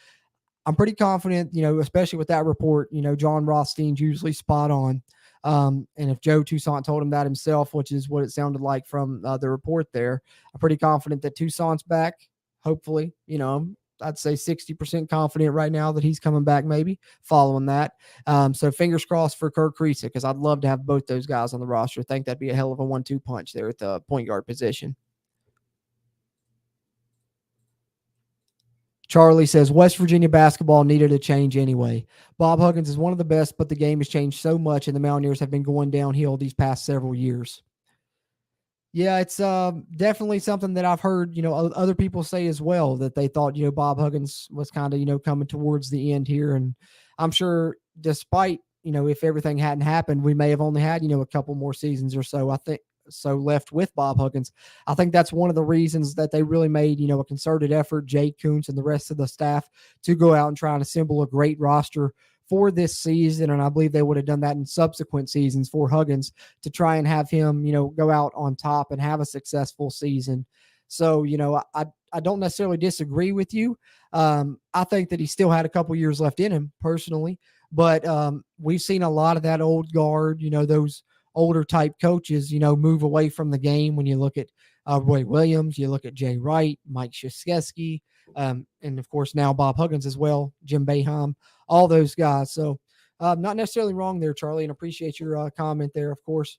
I'm pretty confident, especially with that report, John Rothstein's usually spot on. And if Joe Toussaint told him that himself, which is what it sounded like from the report there, I'm pretty confident that Toussaint's back. Hopefully, I'd say 60% confident right now that he's coming back, maybe following that. So fingers crossed for Kirk Creasy, because I'd love to have both those guys on the roster. I think that'd be a hell of a 1-2 punch there at the point guard position. Charlie says, West Virginia basketball needed a change anyway. Bob Huggins is one of the best, but the game has changed so much, and the Mountaineers have been going downhill these past several years. Yeah, it's definitely something that I've heard, other people say as well, that they thought, Bob Huggins was kind of, coming towards the end here. And I'm sure despite, if everything hadn't happened, we may have only had, a couple more seasons or so, I think, so left with Bob Huggins. I think that's one of the reasons that they really made, a concerted effort, Jake Kuntz and the rest of the staff, to go out and try and assemble a great roster for this season. And I believe they would have done that in subsequent seasons for Huggins, to try and have him, go out on top and have a successful season. So, I don't necessarily disagree with you. I think that he still had a couple years left in him personally, but we've seen a lot of that old guard, those older type coaches, move away from the game. When you look at Roy Williams, you look at Jay Wright, Mike Krzyzewski, and of course now Bob Huggins as well, Jim Boeheim, all those guys. So not necessarily wrong there, Charlie, and appreciate your comment there, of course.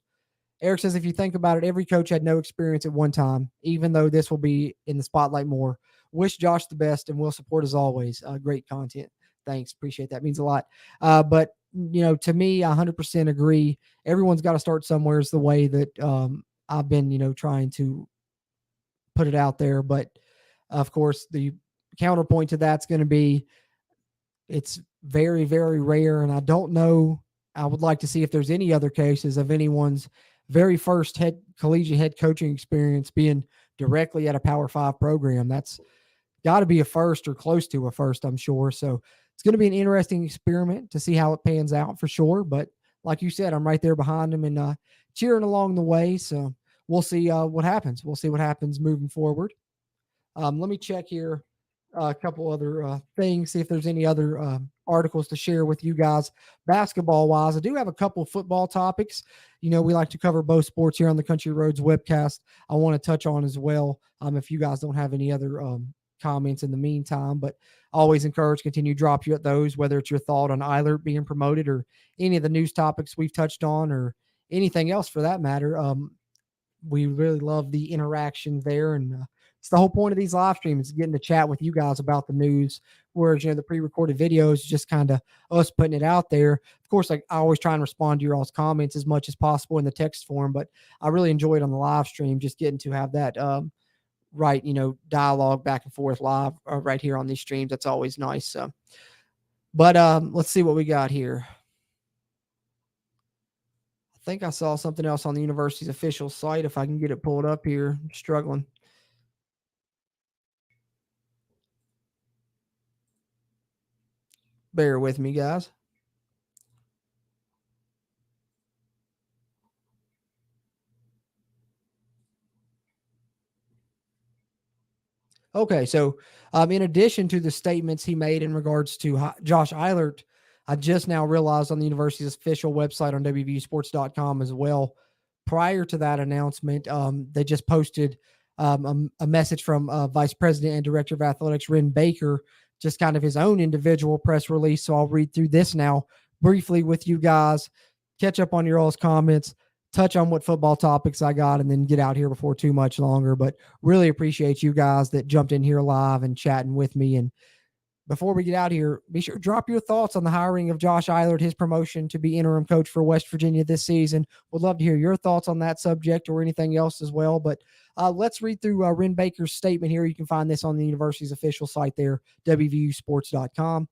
Eric says, if you think about it, every coach had no experience at one time, even though this will be in the spotlight more. Wish Josh the best, and will support as always. Great content. Thanks. Appreciate that. Means a lot. But, to me, I 100% agree. Everyone's got to start somewhere, is the way that I've been, trying to put it out there. But, of course, the counterpoint to that's going to be, it's very, very rare. And I don't know I would like to see if there's any other cases of anyone's very first collegiate head coaching experience being directly at a Power 5 program. That's got to be a first or close to a first, I'm sure. So it's going to be an interesting experiment to see how it pans out for sure. But like you said, I'm right there behind them and cheering along the way. So we'll see what happens. We'll see what happens moving forward. Let me check here a couple other things, see if there's any other articles to share with you guys basketball wise. I do have a couple of football topics. You know, we like to cover both sports here on the Country Roads webcast. I want to touch on as well. If you guys don't have any other comments in the meantime, but always encourage continue to drop you at those, whether it's your thought on Eilert being promoted or any of the news topics we've touched on or anything else for that matter. We really love the interaction there, and it's the whole point of these live streams is getting to chat with you guys about the news, whereas, you know, the pre-recorded videos is just kind of us putting it out there. Of course, like, I always try and respond to your all's comments as much as possible in the text form, but I really enjoy it on the live stream, just getting to have that right, you know, dialogue back and forth live right here on these streams. That's always nice. So, but let's see what we got here. I think I saw something else on the university's official site. If I can get it pulled up here, I'm struggling. Bear with me, guys. Okay, so in addition to the statements he made in regards to Josh Eilert, I just now realized on the university's official website on WVUsports.com as well, prior to that announcement, they just posted a message from Vice President and Director of Athletics, Ren Baker, just kind of his own individual press release. So I'll read through this now briefly with you guys, catch up on your all's comments, touch on what football topics I got, and then get out here before too much longer. But really appreciate you guys that jumped in here live and chatting with me. And before we get out here, be sure to drop your thoughts on the hiring of Josh Eilert, his promotion to be interim coach for West Virginia this season. Would love to hear your thoughts on that subject or anything else as well. But let's read through Ren Baker's statement here. You can find this on the university's official site there, WVUsports.com.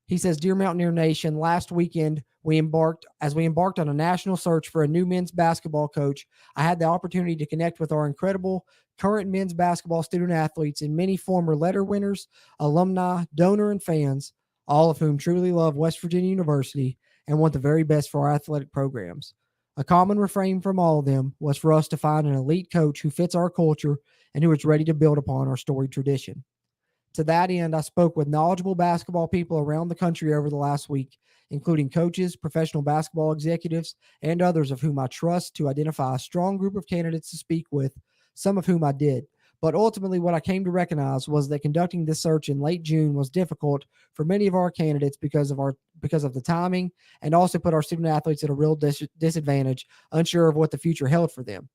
He says, "Dear Mountaineer Nation, last weekend we embarked on a national search for a new men's basketball coach. I had the opportunity to connect with our incredible current men's basketball student athletes and many former letter winners, alumni, donor, and fans, all of whom truly love West Virginia University and want the very best for our athletic programs. A common refrain from all of them was for us to find an elite coach who fits our culture and who is ready to build upon our storied tradition. To that end, I spoke with knowledgeable basketball people around the country over the last week, including coaches, professional basketball executives, and others of whom I trust to identify a strong group of candidates to speak with, some of whom I did. But ultimately, what I came to recognize was that conducting this search in late June was difficult for many of our candidates because of the timing, and also put our student athletes at a real disadvantage, unsure of what the future held for them.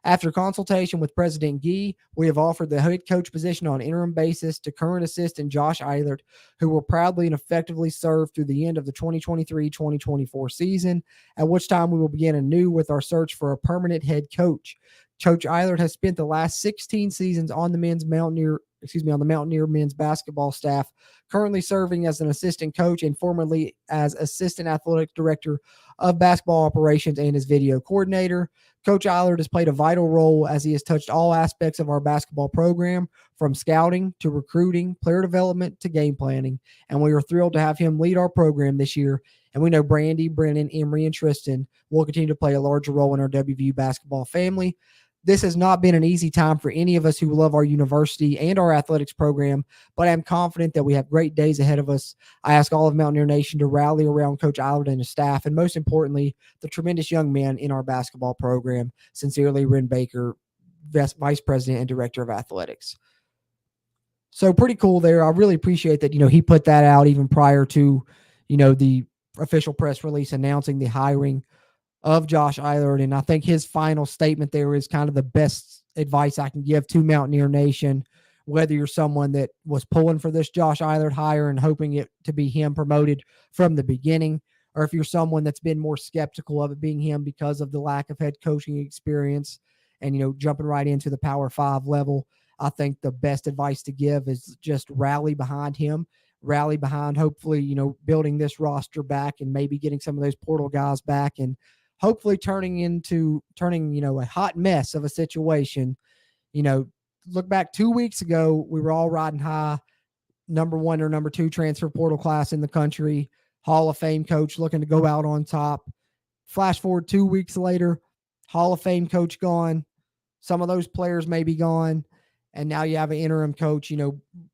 After consultation with President Gee, we have offered the head coach position on an interim basis to current assistant Josh Eilert, who will proudly and effectively serve through the end of the 2023-2024 season, at which time we will begin anew with our search for a permanent head coach. Coach Eilert has spent the last 16 seasons on the Mountaineer men's basketball staff, currently serving as an assistant coach and formerly as assistant athletic director of basketball operations and as video coordinator. Coach Eilert has played a vital role as he has touched all aspects of our basketball program, from scouting to recruiting, player development to game planning, and we are thrilled to have him lead our program this year. And we know Brandy, Brennan, Emery, and Tristan will continue to play a larger role in our WVU basketball family. This has not been an easy time for any of us who love our university and our athletics program, but I'm confident that we have great days ahead of us. I ask all of Mountaineer Nation to rally around Coach Eilert and his staff, and most importantly, the tremendous young men in our basketball program. Sincerely, Ren Baker, Vice President and Director of Athletics." So pretty cool there. I really appreciate that, he put that out even prior to, the official press release announcing the hiring of Josh Eilert. And I think his final statement there is kind of the best advice I can give to Mountaineer Nation, whether you're someone that was pulling for this Josh Eilert hire and hoping it to be him promoted from the beginning, or if you're someone that's been more skeptical of it being him because of the lack of head coaching experience and, jumping right into the Power 5 level. I think the best advice to give is just rally behind him, rally behind, hopefully, building this roster back and maybe getting some of those portal guys back and hopefully turning, a hot mess of a situation. Look back 2 weeks ago, we were all riding high, number 1 or number 2 transfer portal class in the country, Hall of Fame coach looking to go out on top. Flash forward 2 weeks later, Hall of Fame coach gone. Some of those players may be gone. And now you have an interim coach,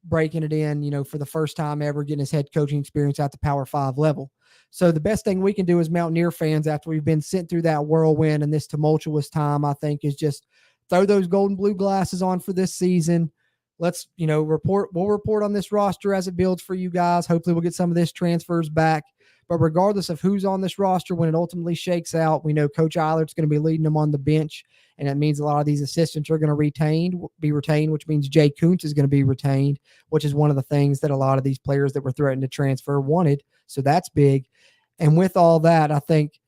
breaking it in, for the first time ever, getting his head coaching experience at the Power 5 level. So the best thing we can do as Mountaineer fans after we've been sent through that whirlwind and this tumultuous time, I think, is just throw those gold and blue glasses on for this season. Let's, report. We'll report on this roster as it builds for you guys. Hopefully we'll get some of this transfers back. But regardless of who's on this roster, when it ultimately shakes out, we know Coach Eilert's going to be leading them on the bench, and that means a lot of these assistants are going to be retained, which means Jay Kuntz is going to be retained, which is one of the things that a lot of these players that were threatened to transfer wanted. So that's big. And with all that, I think,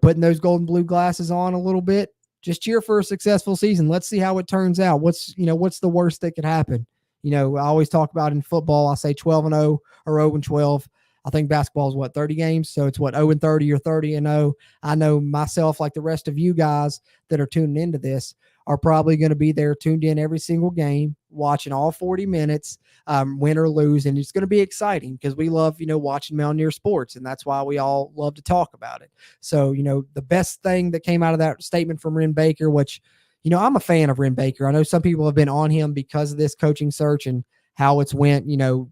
putting those gold and blue glasses on a little bit, just cheer for a successful season. Let's see how it turns out. What's the worst that could happen? I always talk about in football, I say 12-0 or 0-12. I think basketball is 30 games. So it's 0-30 or 30-0. I know myself, like the rest of you guys that are tuning into this, are probably going to be there tuned in every single game, watching all 40 minutes, win or lose. And it's going to be exciting because we love, watching Mountaineer sports. And that's why we all love to talk about it. So, the best thing that came out of that statement from Ren Baker, which, I'm a fan of Ren Baker. I know some people have been on him because of this coaching search and how it's went,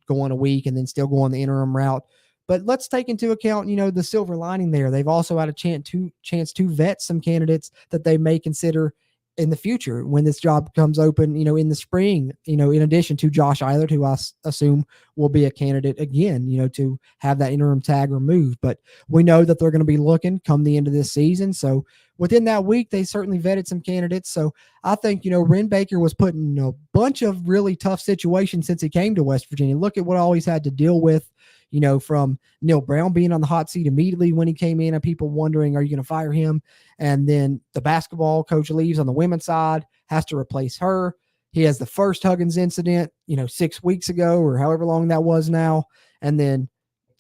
going a week and then still going the interim route. But let's take into account, the silver lining there. They've also had a chance to vet some candidates that they may consider in the future when this job comes open, in the spring, in addition to Josh Eilert, who I assume will be a candidate again, to have that interim tag removed. But we know that they're going to be looking come the end of this season. So within that week, they certainly vetted some candidates. So I think, Ren Baker was put in a bunch of really tough situations since he came to West Virginia. Look at what all he's had to deal with, from Neil Brown being on the hot seat immediately when he came in and people wondering, are you going to fire him? And then the basketball coach leaves on the women's side, has to replace her. He has the first Huggins incident, 6 weeks ago or however long that was now. And then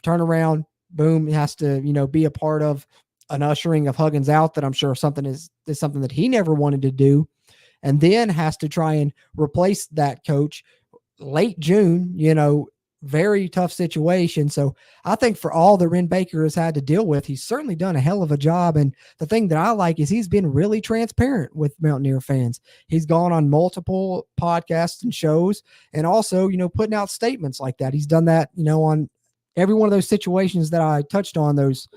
turn around, boom, he has to, be a part of an ushering of Huggins out that I'm sure something is something that he never wanted to do. And then has to try and replace that coach late June, very tough situation. So I think for all that Ren Baker has had to deal with, he's certainly done a hell of a job. And the thing that I like is he's been really transparent with Mountaineer fans. He's gone on multiple podcasts and shows and also, putting out statements like that. He's done that, on every one of those situations that I touched on, those,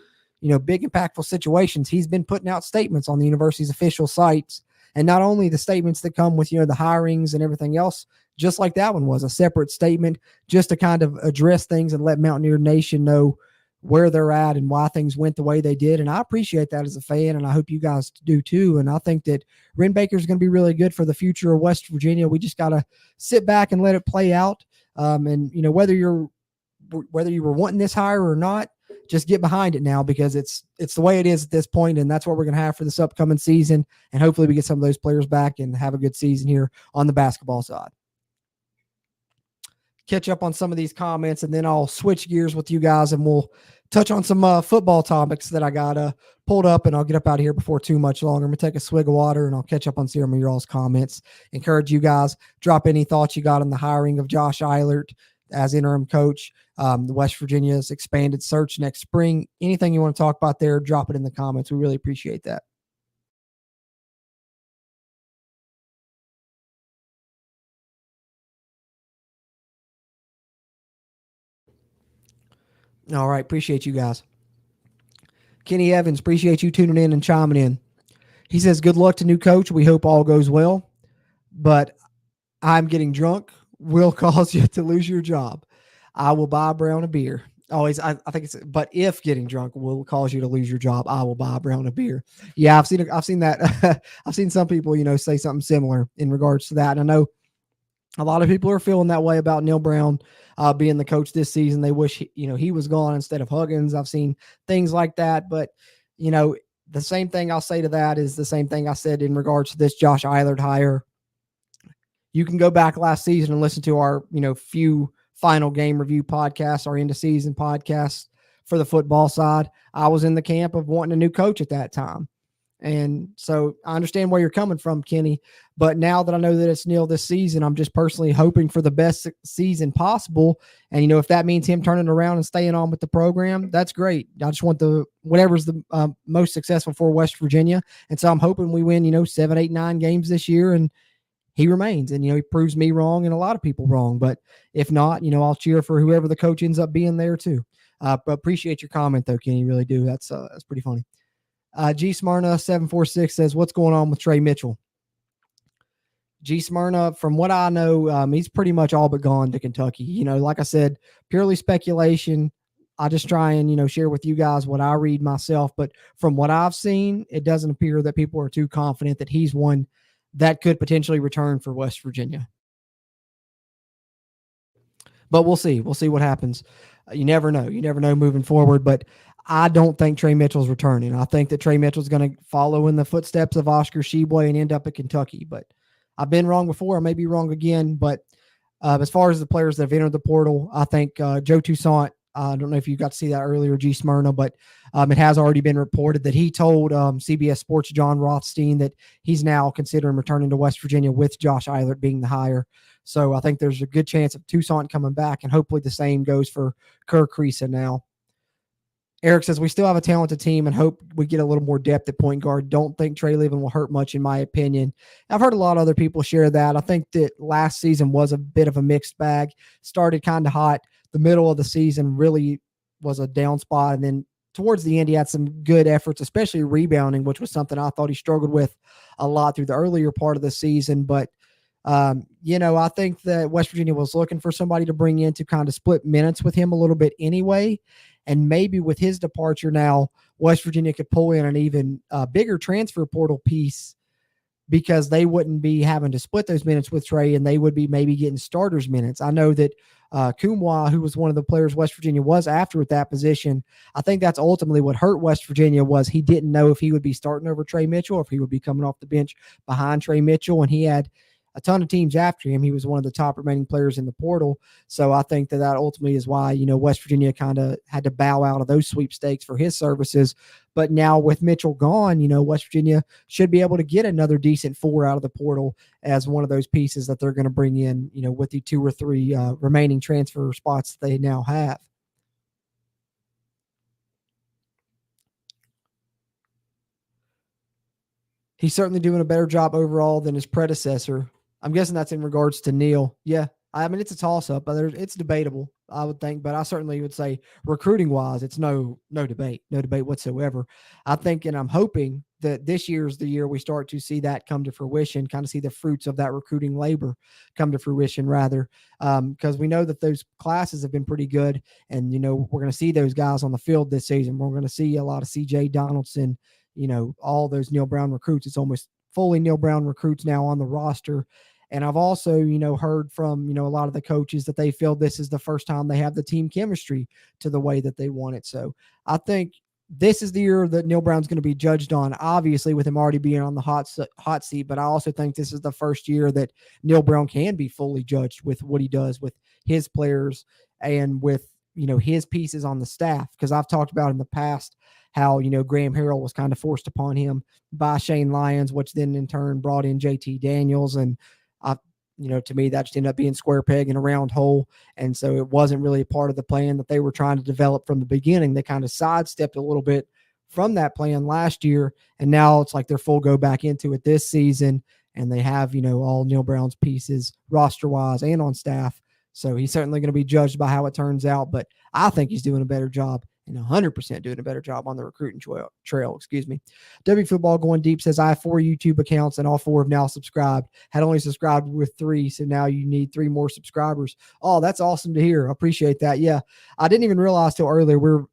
big impactful situations. He's been putting out statements on the university's official sites. And not only the statements that come with, the hirings and everything else, just like that one was a separate statement just to kind of address things and let Mountaineer Nation know where they're at and why things went the way they did. And I appreciate that as a fan, and I hope you guys do too. And I think that Ren Baker is going to be really good for the future of West Virginia. We just got to sit back and let it play out. And, whether you were wanting this hire or not, just get behind it now because it's the way it is at this point, and that's what we're going to have for this upcoming season. And hopefully we get some of those players back and have a good season here on the basketball side. Catch up on some of these comments, and then I'll switch gears with you guys, and we'll touch on some football topics that I got pulled up, and I'll get up out of here before too much longer. I'm going to take a swig of water, and I'll catch up on some of your all's comments. Encourage you guys, drop any thoughts you got on the hiring of Josh Eilert as interim coach, the West Virginia's expanded search next spring. Anything you want to talk about there, drop it in the comments. We really appreciate that. All right. Appreciate you guys. Kenny Evans, appreciate you tuning in and chiming in. He says, good luck to new coach. We hope all goes well, but I'm getting drunk will cause you to lose your job. I will buy Brown a beer. Always, I think it's, but if getting drunk will cause you to lose your job, I will buy Brown a beer. Yeah, I've seen that. I've seen some people, say something similar in regards to that. And I know a lot of people are feeling that way about Neil Brown being the coach this season. They wish, he was gone instead of Huggins. I've seen things like that, but the same thing I'll say to that is the same thing I said in regards to this Josh Eilert hire. You can go back last season and listen to our, few final game review podcast, our end of season podcast for the football side, I was in the camp of wanting a new coach at that time. And so I understand where you're coming from, Kenny. But now that I know that it's Neil this season, I'm just personally hoping for the best season possible. And, if that means him turning around and staying on with the program, that's great. I just want whatever's the most successful for West Virginia. And so I'm hoping we win, 7, 8, 9 games this year. And he remains. And, he proves me wrong and a lot of people wrong. But if not, I'll cheer for whoever the coach ends up being there too. But appreciate your comment, though, Kenny. Really do. That's pretty funny. G Smyrna 746 says, what's going on with Trey Mitchell? G Smyrna, from what I know, he's pretty much all but gone to Kentucky. Like I said, purely speculation. I just try and, share with you guys what I read myself. But from what I've seen, it doesn't appear that people are too confident that he's one that could potentially return for West Virginia. But we'll see. We'll see what happens. You never know. You never know moving forward. But I don't think Trey Mitchell's returning. I think that Trey Mitchell's going to follow in the footsteps of Oscar Tshiebwe and end up at Kentucky. But I've been wrong before. I may be wrong again. But as far as the players that have entered the portal, I think Joe Toussaint, I don't know if you got to see that earlier, G Smyrna, but it has already been reported that he told CBS Sports' John Rothstein that he's now considering returning to West Virginia with Josh Eilert being the hire. So I think there's a good chance of Toussaint coming back, and hopefully the same goes for Kerr Kriisa now. Eric says, we still have a talented team and hope we get a little more depth at point guard. Don't think Trey leaving will hurt much, in my opinion. I've heard a lot of other people share that. I think that last season was a bit of a mixed bag. Started kind of hot. The middle of the season really was a down spot. And then towards the end, he had some good efforts, especially rebounding, which was something I thought he struggled with a lot through the earlier part of the season. But I think that West Virginia was looking for somebody to bring in to kind of split minutes with him a little bit anyway. And maybe with his departure now, West Virginia could pull in an even bigger transfer portal piece because they wouldn't be having to split those minutes with Trey, and they would be maybe getting starters minutes. I know that Kumwa, who was one of the players West Virginia was after at that position, I think that's ultimately what hurt West Virginia was he didn't know if he would be starting over Trey Mitchell or if he would be coming off the bench behind Trey Mitchell, and he had a ton of teams after him. He was one of the top remaining players in the portal. So I think that ultimately is why, West Virginia kind of had to bow out of those sweepstakes for his services. But now with Mitchell gone, West Virginia should be able to get another decent 4 out of the portal as one of those pieces that they're going to bring in, with the 2 or 3 remaining transfer spots that they now have. He's certainly doing a better job overall than his predecessor. I'm guessing that's in regards to Neil. Yeah. I mean, it's a toss-up, but it's debatable, I would think. But I certainly would say recruiting-wise, it's no debate whatsoever. I think, and I'm hoping that this year is the year we start to see that come to fruition, kind of see the fruits of that recruiting labor come to fruition, rather, because we know that those classes have been pretty good. And, we're going to see those guys on the field this season. We're going to see a lot of C.J. Donaldson, all those Neil Brown recruits. It's almost fully Neil Brown recruits now on the roster. And I've also, heard from, a lot of the coaches that they feel this is the first time they have the team chemistry to the way that they want it. So I think this is the year that Neil Brown's going to be judged on, obviously with him already being on the hot seat. But I also think this is the first year that Neil Brown can be fully judged with what he does with his players and with, his pieces on the staff. Because I've talked about in the past how, Graham Harrell was kind of forced upon him by Shane Lyons, which then in turn brought in JT Daniels. And to me, that just ended up being square peg in a round hole. And so it wasn't really a part of the plan that they were trying to develop from the beginning. They kind of sidestepped a little bit from that plan last year. And now it's like they're full go back into it this season. And they have, all Neil Brown's pieces roster wise and on staff. So he's certainly going to be judged by how it turns out. But I think he's doing a better job and 100% doing a better job on the recruiting trail. W Football Going Deep says, I have 4 YouTube accounts and all 4 have now subscribed. Had only subscribed with 3, so now you need 3 more subscribers. Oh, that's awesome to hear. I appreciate that. Yeah, I didn't even realize till earlier we're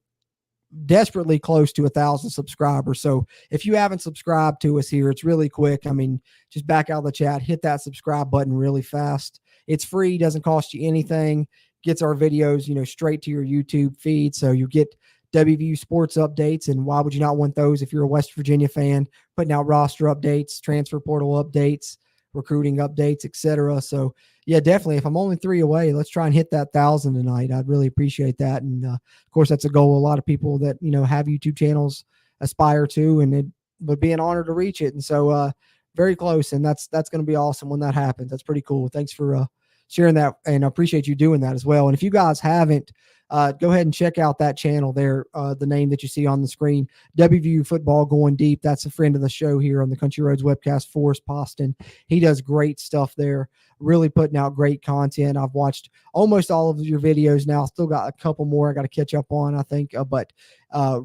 desperately close to 1,000 subscribers. So if you haven't subscribed to us here, it's really quick. I mean, just back out of the chat, hit that subscribe button really fast. It's free, doesn't cost you anything. Gets our videos, straight to your YouTube feed. So you get WVU sports updates. And why would you not want those if you're a West Virginia fan? Putting out roster updates, transfer portal updates, recruiting updates, etc. So yeah, definitely. If I'm only 3 away, let's try and hit that 1,000 tonight. I'd really appreciate that. And of course, that's a goal a lot of people that have YouTube channels aspire to, and it would be an honor to reach it. And so very close, and that's going to be awesome when that happens. That's pretty cool. Thanks for sharing that, and I appreciate you doing that as well. And if you guys haven't, go ahead and check out that channel there, the name that you see on the screen, WVU Football Going Deep. That's a friend of the show here on the Country Roads webcast, Forrest Poston. He does great stuff there, really putting out great content. I've watched almost all of your videos now. Still got a couple more I got to catch up on, I think, but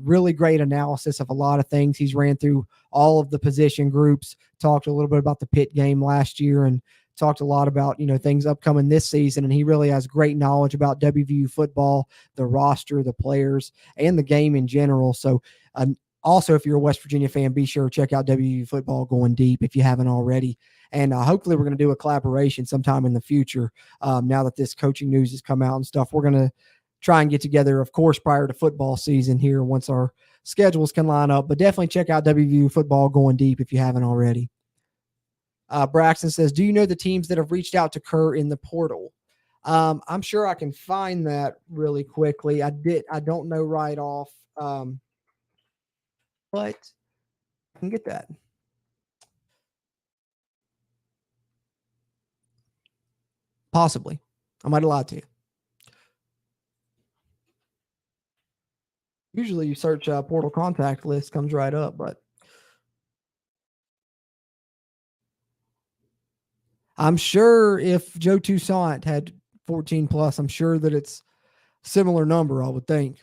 really great analysis of a lot of things. He's ran through all of the position groups, talked a little bit about the Pitt game last year, and talked a lot about, things upcoming this season. And he really has great knowledge about WVU football, the roster, the players, and the game in general. So also, if you're a West Virginia fan, be sure to check out WVU Football Going Deep if you haven't already. And hopefully we're going to do a collaboration sometime in the future. Now that this coaching news has come out and stuff, we're going to try and get together, of course, prior to football season here once our schedules can line up. But definitely check out WVU Football Going Deep if you haven't already. Braxton says, do you know the teams that have reached out to Kerr in the portal? I'm sure I can find that really quickly. I don't know right off, but I can get that. Possibly. I might have lied to you. Usually you search portal contact list, comes right up, but I'm sure if Joe Toussaint had 14 plus, I'm sure that it's similar number, I would think.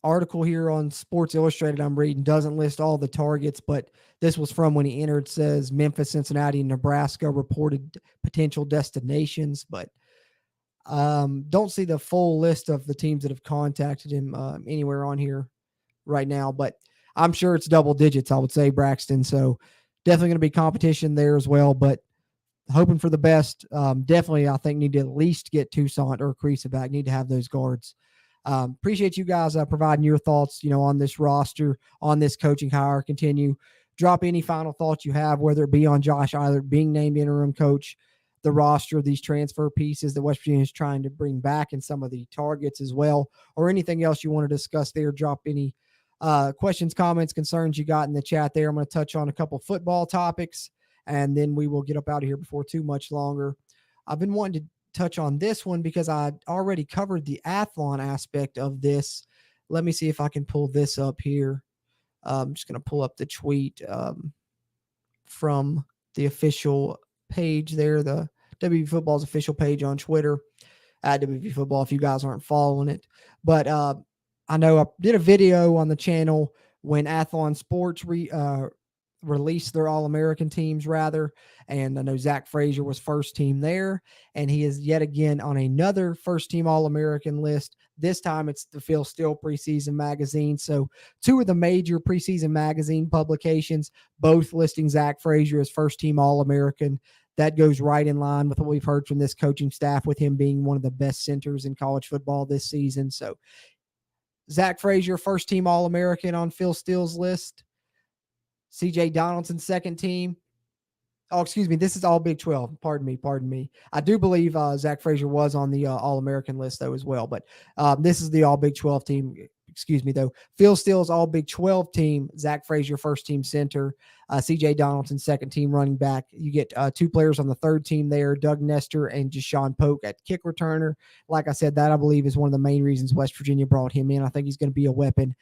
Article here on Sports Illustrated I'm reading doesn't list all the targets, but this was from when he entered. Says Memphis, Cincinnati, and Nebraska reported potential destinations, but don't see the full list of the teams that have contacted him anywhere on here right now, but I'm sure it's double digits, I would say, Braxton. So definitely going to be competition there as well, but hoping for the best. Definitely, I think, need to at least get Toussaint or Creasa back. Need to have those guards. Appreciate you guys providing your thoughts, on this roster, on this coaching hire. Continue. Drop any final thoughts you have, whether it be on Josh Eilert being named interim coach, the roster, these transfer pieces that West Virginia is trying to bring back, and some of the targets as well, or anything else you want to discuss there. Drop any questions, comments, concerns you got in the chat there. I'm going to touch on a couple football topics, and then we will get up out of here before too much longer. I've been wanting to touch on this one because I already covered the athlon aspect of this. Let me see if I can pull this up here. I'm just going to pull up the tweet from the official page there, the WV Football's official page on Twitter, at WV Football, if you guys aren't following it. But I know I did a video on the channel when Athlon Sports released their All-American teams, rather. And I know Zach Frazier was first team there, and he is yet again on another first-team All-American list. This time it's the Phil Steele preseason magazine. So two of the major preseason magazine publications, both listing Zach Frazier as first-team All-American. That goes right in line with what we've heard from this coaching staff, with him being one of the best centers in college football this season. So Zach Frazier, first-team All-American on Phil Steele's list. C.J. Donaldson, second team. Oh, excuse me. This is all Big 12. Pardon me. I do believe Zach Frazier was on the All-American list, though, as well. But this is the all Big 12 team. Excuse me, though. Phil Steele's all Big 12 team. Zach Frazier, first team center. C.J. Donaldson, second team running back. You get two players on the third team there, Doug Nestor and Jashawn Polk at kick returner. Like I said, that I believe is one of the main reasons West Virginia brought him in. I think he's going to be a weapon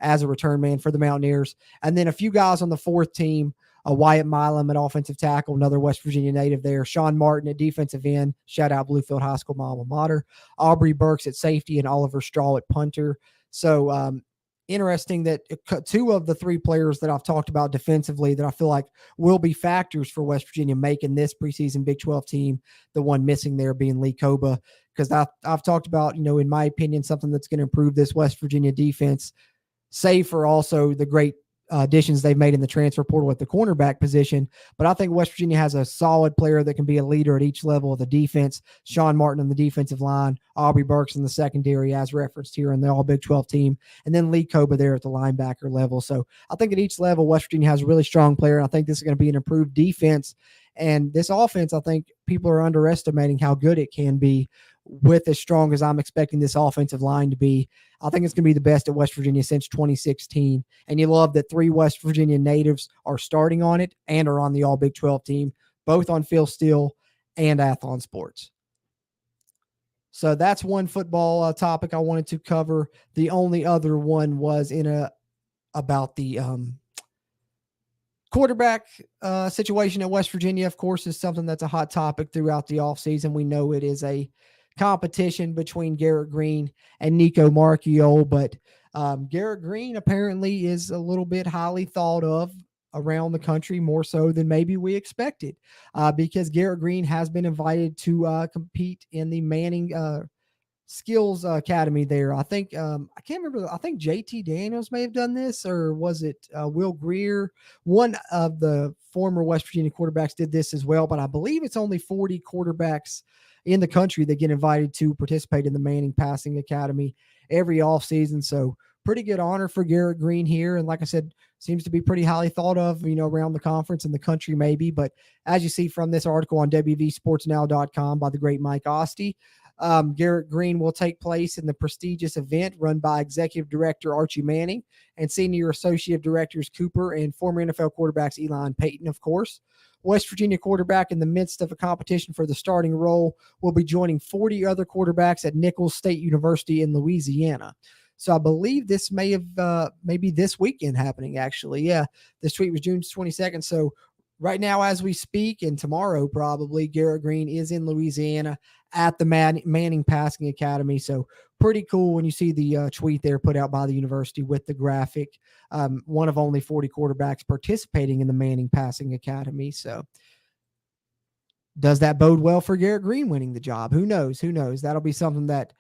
as a return man for the Mountaineers. And then a few guys on the fourth team, Wyatt Milam at offensive tackle, another West Virginia native there. Sean Martin at defensive end. Shout out Bluefield High School, my alma mater. Aubrey Burks at safety and Oliver Straw at punter. So interesting that two of the three players that I've talked about defensively that I feel like will be factors for West Virginia making this preseason Big 12 team, the one missing there being Lee Koba, because I've talked about, in my opinion, something that's going to improve this West Virginia defense, save for also the great additions they've made in the transfer portal at the cornerback position. But I think West Virginia has a solid player that can be a leader at each level of the defense. Sean Martin on the defensive line, Aubrey Burks in the secondary, as referenced here in the All Big 12 team, and then Lee Koba there at the linebacker level. So I think at each level, West Virginia has a really strong player, and I think this is going to be an improved defense. And this offense, I think people are underestimating how good it can be with as strong as I'm expecting this offensive line to be. I think it's going to be the best at West Virginia since 2016. And you love that 3 West Virginia natives are starting on it and are on the All Big 12 team, both on Phil Steele and Athlon Sports. So that's one football topic I wanted to cover. The only other one was about the quarterback situation at West Virginia. Of course, is something that's a hot topic throughout the offseason. We know it is a competition between Garrett Green and Nico Marchiol, but Garrett Green apparently is a little bit highly thought of around the country, more so than maybe we expected, because Garrett Green has been invited to compete in the Manning Skills Academy there. I think I can't remember. I think JT Daniels may have done this, or was it Will Greer? One of the former West Virginia quarterbacks did this as well, but I believe it's only 40 quarterbacks in the country that get invited to participate in the Manning Passing Academy every offseason. So pretty good honor for Garrett Green here. And like I said, seems to be pretty highly thought of, around the conference and the country maybe. But as you see from this article on WVSportsNow.com by the great Mike Ostie, Garrett Green will take place in the prestigious event run by Executive Director Archie Manning and Senior Associate Directors Cooper and former NFL quarterbacks Eli and Peyton, of course. West Virginia quarterback in the midst of a competition for the starting role will be joining 40 other quarterbacks at Nicholls State University in Louisiana. So I believe this may have maybe this weekend happening, actually. Yeah, this tweet was June 22nd. So right now, as we speak, and tomorrow probably, Garrett Green is in Louisiana at the Manning Passing Academy. So pretty cool when you see the tweet there put out by the university with the graphic. One of only 40 quarterbacks participating in the Manning Passing Academy. So does that bode well for Garrett Green winning the job? Who knows? Who knows? That'll be something that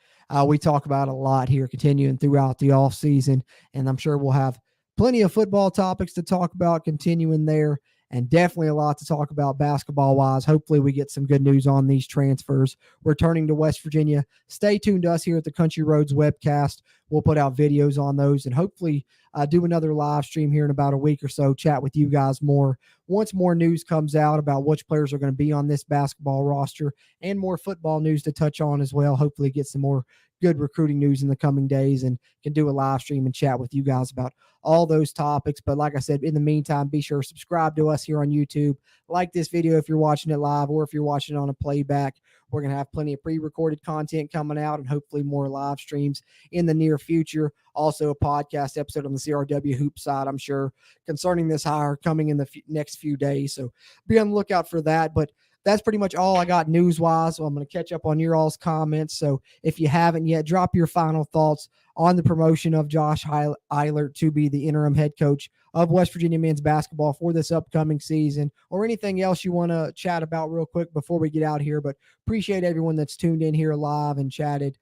we talk about a lot here continuing throughout the offseason. And I'm sure we'll have plenty of football topics to talk about continuing there. And definitely a lot to talk about basketball-wise. Hopefully we get some good news on these transfers returning to West Virginia. Stay tuned to us here at the Country Roads webcast. We'll put out videos on those and hopefully do another live stream here in about a week or so, chat with you guys more once more news comes out about which players are going to be on this basketball roster and more football news to touch on as well. Hopefully get some more good recruiting news in the coming days and can do a live stream and chat with you guys about all those topics. But like I said, in the meantime, be sure to subscribe to us here on YouTube. Like this video if you're watching it live or if you're watching it on a playback. We're going to have plenty of pre-recorded content coming out and hopefully more live streams in the near future. Also a podcast episode on the CRW Hoop side, I'm sure, concerning this hire coming in the next few days. So be on the lookout for that. But that's pretty much all I got news-wise. So I'm going to catch up on your all's comments. So if you haven't yet, drop your final thoughts on the promotion of Josh Eilert to be the interim head coach of West Virginia men's basketball for this upcoming season, or anything else you want to chat about real quick before we get out here. But appreciate everyone that's tuned in here live and chatted,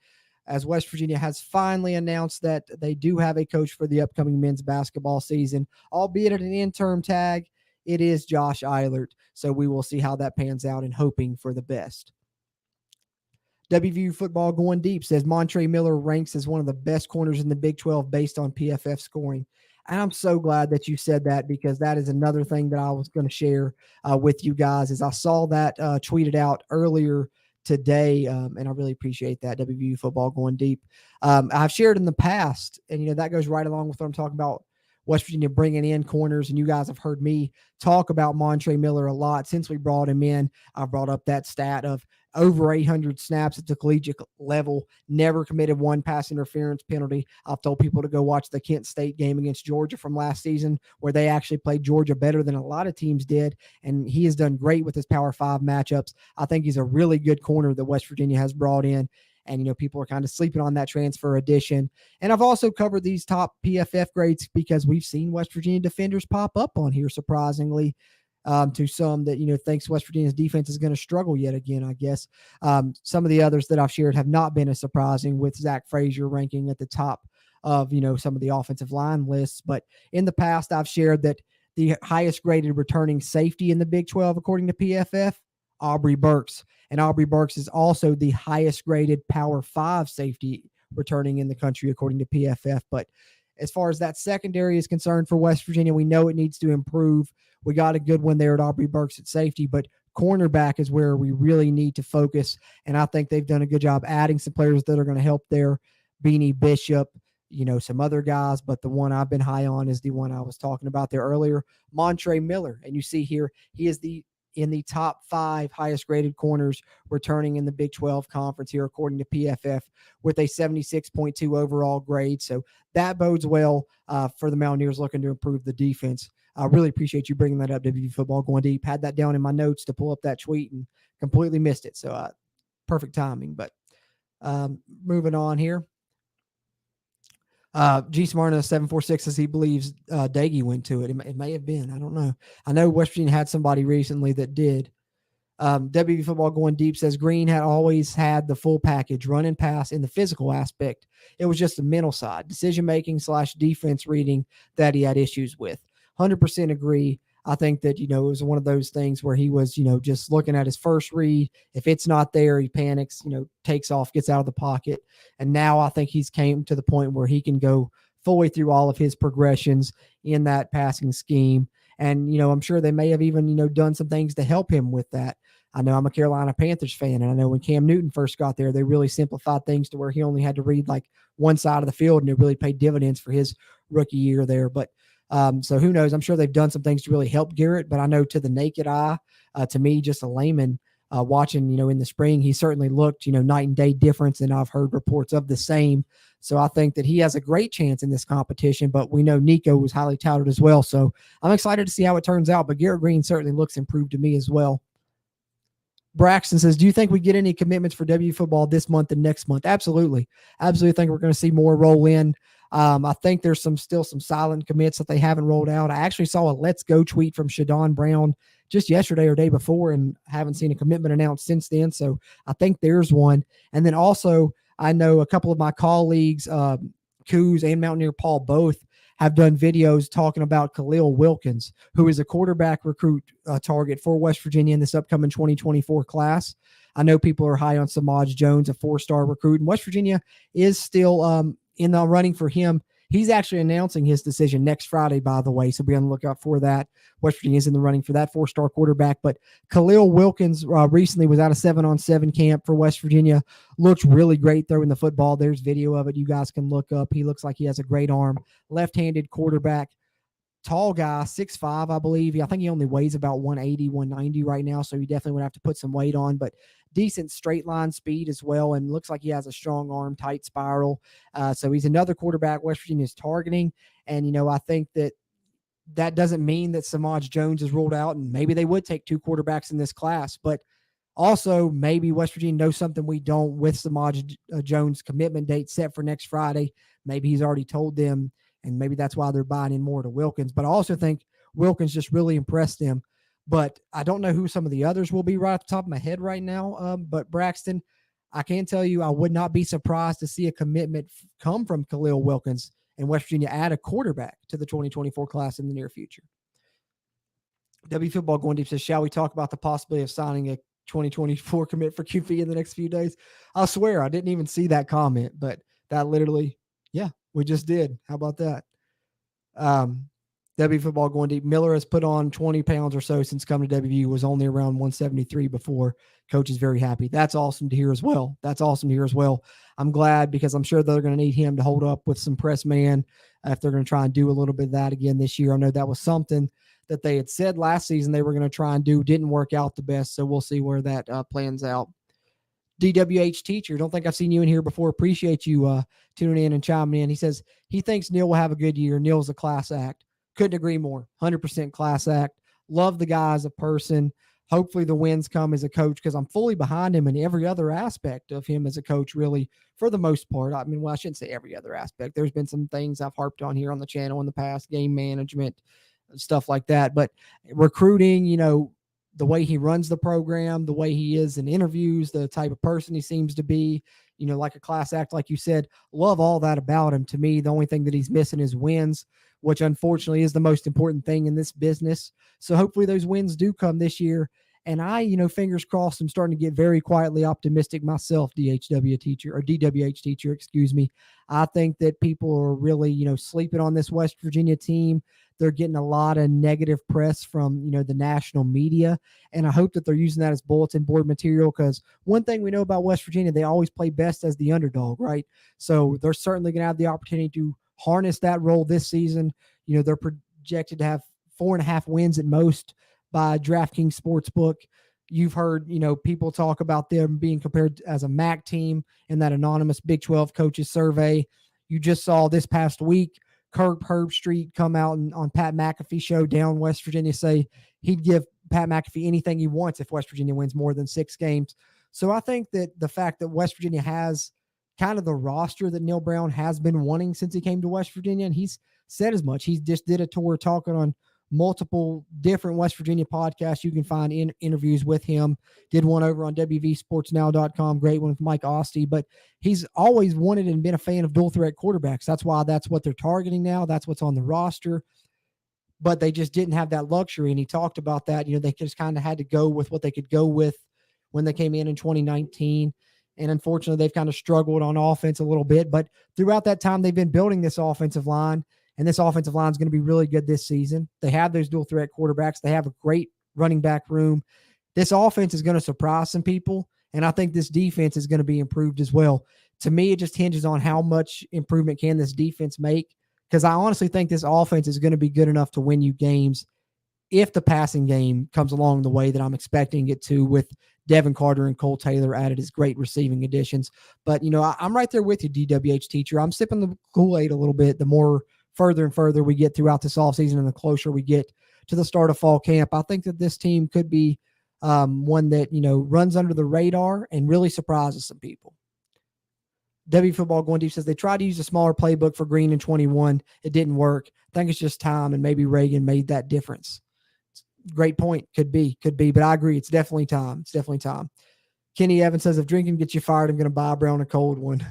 as West Virginia has finally announced that they do have a coach for the upcoming men's basketball season, albeit at an interim tag. It is Josh Eilert. So we will see how that pans out and hoping for the best. WVU football going deep says Montre Miller ranks as one of the best corners in the Big 12 based on PFF scoring. And I'm so glad that you said that, because that is another thing that I was going to share with you guys. As I saw that tweeted out earlier today, and I really appreciate that. WVU football going deep. I've shared in the past, and that goes right along with what I'm talking about, West Virginia bringing in corners, and you guys have heard me talk about Montre Miller a lot since we brought him in. I brought up that stat of over 800 snaps at the collegiate level, never committed one pass interference penalty. I've told people to go watch the Kent State game against Georgia from last season, where they actually played Georgia better than a lot of teams did, and he has done great with his Power 5 matchups. I think he's a really good corner that West Virginia has brought in. And, people are kind of sleeping on that transfer addition. And I've also covered these top PFF grades because we've seen West Virginia defenders pop up on here, surprisingly, to some that, thinks West Virginia's defense is going to struggle yet again, I guess. Some of the others that I've shared have not been as surprising, with Zach Frazier ranking at the top of, some of the offensive line lists. But in the past, I've shared that the highest graded returning safety in the Big 12, according to PFF, Aubrey Burks. And Aubrey Burks is also the highest graded Power 5 safety returning in the country, according to PFF. But as far as that secondary is concerned for West Virginia, we know it needs to improve. We got a good one there at Aubrey Burks at safety, but cornerback is where we really need to focus. And I think they've done a good job adding some players that are going to help there. Beanie Bishop, some other guys, but the one I've been high on is the one I was talking about there earlier, Montre Miller. And you see here, he is in the top 5 highest graded corners returning in the Big 12 conference here, according to PFF, with a 76.2 overall grade. So that bodes well for the Mountaineers looking to improve the defense. I really appreciate you bringing that up, WVU Football Going Deep. Had that down in my notes to pull up that tweet and completely missed it. So perfect timing. But moving on here. G Smarna 746 says he believes Daggy went to it. It may have been. I don't know. I know West Virginia had somebody recently that did. WV Football Going Deep says Green had always had the full package, run and pass in the physical aspect. It was just the mental side, decision-making / defense reading that he had issues with. 100% agree. I think that, it was one of those things where he was, just looking at his first read. If it's not there, he panics, takes off, gets out of the pocket. And now I think he's came to the point where he can go fully through all of his progressions in that passing scheme. And, I'm sure they may have even, done some things to help him with that. I know I'm a Carolina Panthers fan, and I know when Cam Newton first got there, they really simplified things to where he only had to read like one side of the field, and it really paid dividends for his rookie year there. But so who knows? I'm sure they've done some things to really help Garrett, but I know to the naked eye, to me, just a layman watching, in the spring, he certainly looked, night and day difference, and I've heard reports of the same. So I think that he has a great chance in this competition, but we know Nico was highly touted as well. So I'm excited to see how it turns out, but Garrett Green certainly looks improved to me as well. Braxton says, do you think we get any commitments for W football this month and next month? Absolutely. Absolutely think we're going to see more roll in. I think there's still some silent commits that they haven't rolled out. I actually saw a Let's Go tweet from Shadon Brown just yesterday or day before, and haven't seen a commitment announced since then. So I think there's one. And then also I know a couple of my colleagues, Coos and Mountaineer Paul, both have done videos talking about Khalil Wilkins, who is a quarterback recruit target for West Virginia in this upcoming 2024 class. I know people are high on Samaj Jones, a 4-star recruit, and West Virginia is still in the running for him. He's actually announcing his decision next Friday, by the way, so be on the lookout for that. West Virginia is in the running for that 4-star quarterback. But Khalil Wilkins recently was out of 7-on-7 camp for West Virginia. Looks really great throwing the football. There's video of it you guys can look up. He looks like he has a great arm. Left-handed quarterback. Tall guy, 6'5", I believe. I think he only weighs about 180, 190 right now, so he definitely would have to put some weight on, but decent straight line speed as well, and looks like he has a strong arm, tight spiral. So he's another quarterback West Virginia is targeting, and, I think that doesn't mean that Samaj Jones is ruled out, and maybe they would take 2 quarterbacks in this class, but also maybe West Virginia knows something we don't with Samaj Jones' commitment date set for next Friday. Maybe he's already told them, and maybe that's why they're buying in more to Wilkins. But I also think Wilkins just really impressed them. But I don't know who some of the others will be right off the top of my head right now. But Braxton, I can tell you I would not be surprised to see a commitment come from Khalil Wilkins and West Virginia add a quarterback to the 2024 class in the near future. W Football Going Deep says, shall we talk about the possibility of signing a 2024 commit for QP in the next few days? I swear I didn't even see that comment, but that literally, yeah, we just did. How about that? W Football Going Deep. Miller has put on 20 pounds or so since coming to WVU, was only around 173 before. Coach is very happy. That's awesome to hear as well. I'm glad, because I'm sure they're going to need him to hold up with some press man if they're going to try and do a little bit of that again this year. I know that was something that they had said last season they were going to try and do. Didn't work out the best, so we'll see where that plans out. DWH Teacher, don't think I've seen you in here before. Appreciate you tuning in and chiming in. He says he thinks Neil will have a good year. Neil's a class act. Couldn't agree more. 100% class act. Love the guy as a person. Hopefully the wins come as a coach, because I'm fully behind him in every other aspect of him as a coach, really, for the most part. I mean, well, I shouldn't say every other aspect. There's been some things I've harped on here on the channel in the past, game management, stuff like that. But recruiting, the way he runs the program, the way he is in interviews, the type of person he seems to be, like a class act, like you said. Love all that about him. To me, the only thing that he's missing is wins, which unfortunately is the most important thing in this business. So hopefully those wins do come this year. And I, fingers crossed, I'm starting to get very quietly optimistic myself, DWH teacher, excuse me. I think that people are really, sleeping on this West Virginia team. They're getting a lot of negative press from, the national media. And I hope that they're using that as bulletin board material, because one thing we know about West Virginia, they always play best as the underdog, right? So they're certainly going to have the opportunity to harness that role this season. They're projected to have 4.5 wins at most by DraftKings Sportsbook. You've heard, people talk about them being compared as a MAC team in that anonymous Big 12 coaches survey. You just saw this past week Herb Street come out and on Pat McAfee show down West Virginia say he'd give Pat McAfee anything he wants if West Virginia wins more than 6 games. So I think that the fact that West Virginia has kind of the roster that Neil Brown has been wanting since he came to West Virginia, and he's said as much. He just did a tour talking on multiple different West Virginia podcasts. You can find interviews with him. Did one over on WVSportsNow.com. Great one with Mike Ostie. But he's always wanted and been a fan of dual threat quarterbacks. That's why that's what they're targeting now. That's what's on the roster. But they just didn't have that luxury. And he talked about that. They just kind of had to go with what they could go with when they came in 2019. And unfortunately, they've kind of struggled on offense a little bit. But throughout that time, they've been building this offensive line. And this offensive line is going to be really good this season. They have those dual threat quarterbacks. They have a great running back room. This offense is going to surprise some people. And I think this defense is going to be improved as well. To me, it just hinges on how much improvement can this defense make. Because I honestly think this offense is going to be good enough to win you games if the passing game comes along the way that I'm expecting it to, with Devin Carter and Cole Taylor added as great receiving additions. But, I'm right there with you, DWH teacher. I'm sipping the Kool-Aid a little bit the more further and further we get throughout this offseason and the closer we get to the start of fall camp. I think that this team could be one that, runs under the radar and really surprises some people. W Football Going Deep says they tried to use a smaller playbook for Green in 21. It didn't work. I think it's just time, and maybe Reagan made that difference. Great point. Could be. But I agree. It's definitely time. Kenny Evans says, if drinking gets you fired, I'm going to buy Brown a cold one.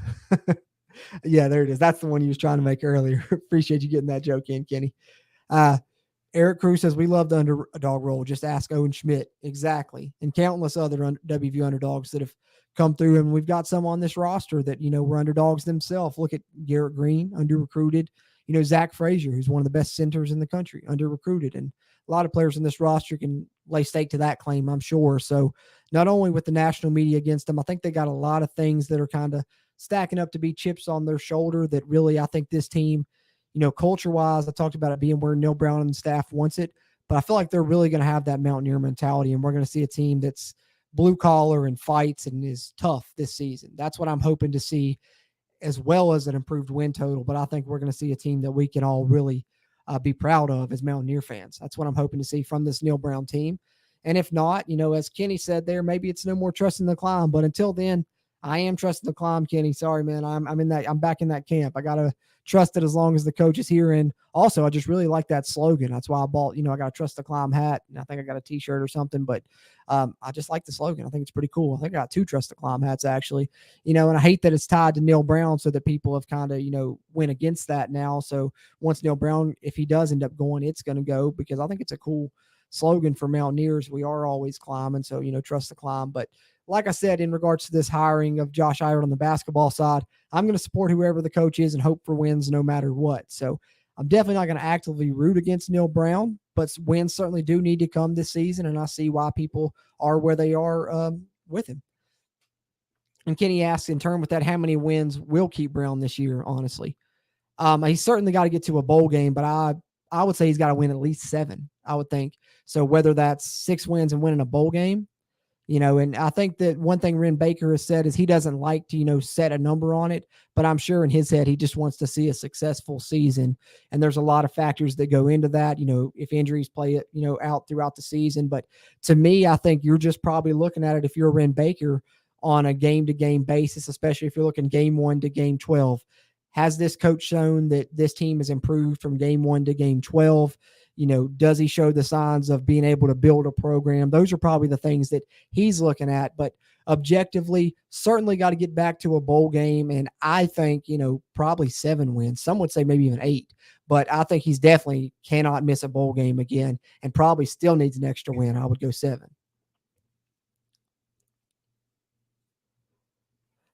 Yeah, there it is. That's the one he was trying to make earlier. Appreciate you getting that joke in, Kenny. Eric Cruz says, we love the underdog role. Just ask Owen Schmidt. Exactly. And countless other WVU underdogs that have come through. And we've got some on this roster that, were underdogs themselves. Look at Garrett Green, under-recruited. Zach Frazier, who's one of the best centers in the country, under-recruited. And a lot of players in this roster can lay stake to that claim, I'm sure. So not only with the national media against them, I think they got a lot of things that are kind of stacking up to be chips on their shoulder that really, I think this team, culture-wise, I talked about it being where Neil Brown and the staff wants it, but I feel like they're really going to have that Mountaineer mentality, and we're going to see a team that's blue-collar and fights and is tough this season. That's what I'm hoping to see, as well as an improved win total, but I think we're going to see a team that we can all really be proud of as Mountaineer fans. That's what I'm hoping to see from this Neil Brown team. And if not, as Kenny said there, maybe it's no more trust in the climb, but until then, I am trusting the climb, Kenny. Sorry, man. I'm back in that camp. I got to trust it as long as the coach is here. And also, I just really like that slogan. That's why I bought, I got to trust the climb hat. And I think I got a t-shirt or something, but I just like the slogan. I think it's pretty cool. I think I got 2 trust the climb hats actually, and I hate that it's tied to Neil Brown, so that people have kind of, went against that now. So once Neil Brown, if he does end up going, it's going to go, because I think it's a cool slogan for Mountaineers. We are always climbing. So, trust the climb. But like I said, in regards to this hiring of Josh Eilert on the basketball side, I'm going to support whoever the coach is and hope for wins no matter what. So I'm definitely not going to actively root against Neil Brown, but wins certainly do need to come this season, and I see why people are where they are with him. And Kenny asks, in turn with that, how many wins will keep Brown this year, honestly? He's certainly got to get to a bowl game, but I would say he's got to win at least 7, I would think. So whether that's 6 wins and winning a bowl game, and I think that one thing Ren Baker has said is he doesn't like to, set a number on it, but I'm sure in his head, he just wants to see a successful season. And there's a lot of factors that go into that, if injuries play it, out throughout the season. But to me, I think you're just probably looking at it, if you're Ren Baker, on a game-to-game basis, especially if you're looking game 1 to game 12. Has this coach shown that this team has improved from game 1 to game 12? Does he show the signs of being able to build a program? Those are probably the things that he's looking at. But objectively, certainly got to get back to a bowl game. And I think, probably 7 wins. Some would say maybe even 8. But I think he's definitely cannot miss a bowl game again and probably still needs an extra win. I would go 7.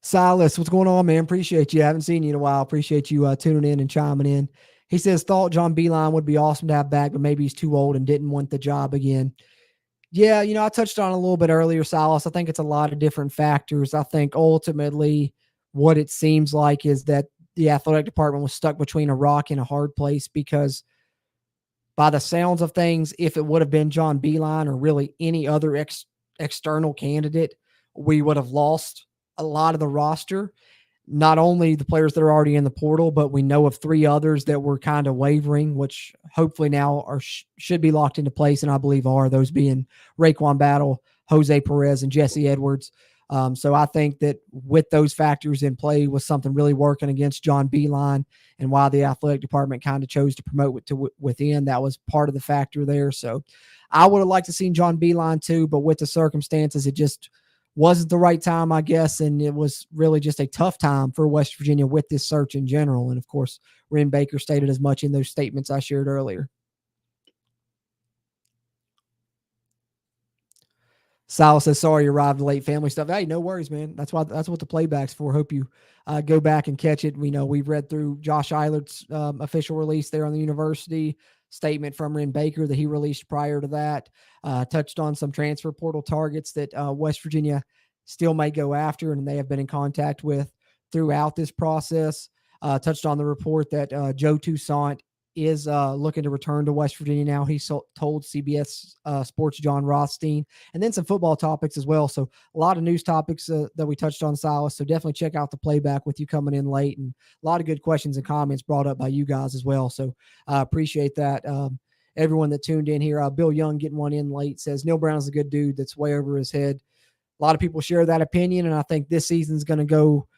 Silas, what's going on, man? Appreciate you. I haven't seen you in a while. Appreciate you tuning in and chiming in. He says, thought John Beilein would be awesome to have back, but maybe he's too old and didn't want the job again. Yeah, I touched on it a little bit earlier, Silas. I think it's a lot of different factors. I think ultimately what it seems like is that the athletic department was stuck between a rock and a hard place, because by the sounds of things, if it would have been John Beilein or really any other external candidate, we would have lost a lot of the roster. Not only the players that are already in the portal, but we know of 3 others that were kind of wavering, which hopefully now should be locked into place, and I believe are, those being Raekwon Battle, Jose Perez, and Jesse Edwards. So I think that with those factors in play was something really working against John Beilein, and why the athletic department kind of chose to promote to within. That was part of the factor there. So I would have liked to seen John Beilein too, but with the circumstances, it just wasn't the right time, I guess, and it was really just a tough time for West Virginia with this search in general. And, of course, Wren Baker stated as much in those statements I shared earlier. Sal says, sorry you arrived late, family stuff. Hey, no worries, man. That's what the playback's for. Hope you go back and catch it. We've read through Josh Eilert's official release there on the university, statement from Wren Baker that he released prior to that, touched on some transfer portal targets that West Virginia still may go after and they have been in contact with throughout this process. Touched on the report that Joe Toussaint is looking to return to West Virginia now. He told CBS Sports' John Rothstein, and then some football topics as well. So a lot of news topics that we touched on, Silas. So definitely check out the playback with you coming in late, and a lot of good questions and comments brought up by you guys as well. So I appreciate that. Everyone that tuned in here, Bill Young getting one in late says Neil Brown's a good dude that's way over his head. A lot of people share that opinion, and I think this season's going to go,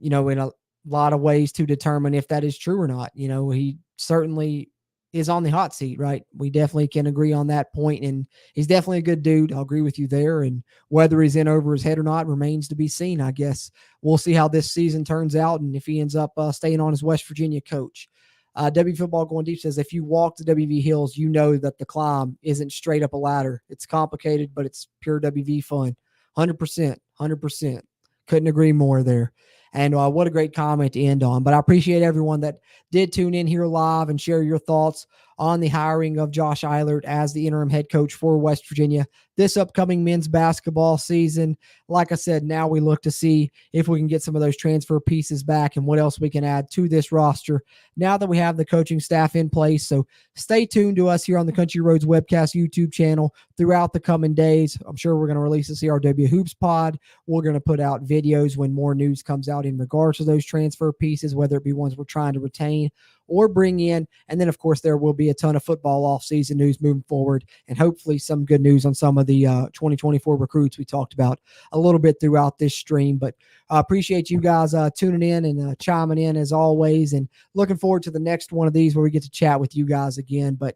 in a lot of ways to determine if that is true or not. He certainly is on the hot seat, right? We definitely can agree on that point, and he's definitely a good dude. I'll agree with you there, and whether he's in over his head or not remains to be seen, I guess. We'll see how this season turns out, and if he ends up staying on as West Virginia coach. W Football Going Deep says, if you walk the WV hills, you know that the climb isn't straight up a ladder. It's complicated, but it's pure WV fun. 100%. Couldn't agree more there. And what a great comment to end on. But I appreciate everyone that did tune in here live and share your thoughts on the hiring of Josh Eilert as the interim head coach for West Virginia this upcoming men's basketball season. Like I said, now we look to see if we can get some of those transfer pieces back and what else we can add to this roster now that we have the coaching staff in place. So stay tuned to us here on the Country Roads Webcast YouTube channel throughout the coming days. I'm sure we're going to release a CRW Hoops pod. We're going to put out videos when more news comes out in regards to those transfer pieces, whether it be ones we're trying to retain or bring in. And then, of course, there will be a ton of football off-season news moving forward, and hopefully some good news on some of the 2024 recruits we talked about a little bit throughout this stream. But I appreciate you guys tuning in and chiming in as always, and looking forward to the next one of these where we get to chat with you guys again. But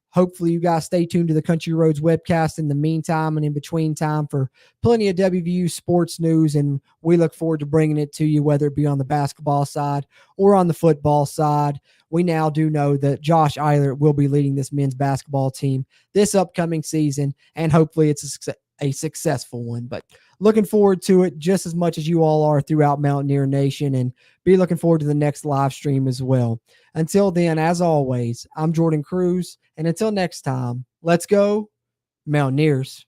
hopefully you guys stay tuned to the Country Roads Webcast in the meantime and in between time for plenty of WVU sports news, and we look forward to bringing it to you, whether it be on the basketball side or on the football side. We now do know that Josh Eilert will be leading this men's basketball team this upcoming season, and hopefully it's a successful one. But looking forward to it just as much as you all are throughout Mountaineer Nation, and be looking forward to the next live stream as well. Until then, as always, I'm Jordan Cruz, and until next time, let's go Mountaineers.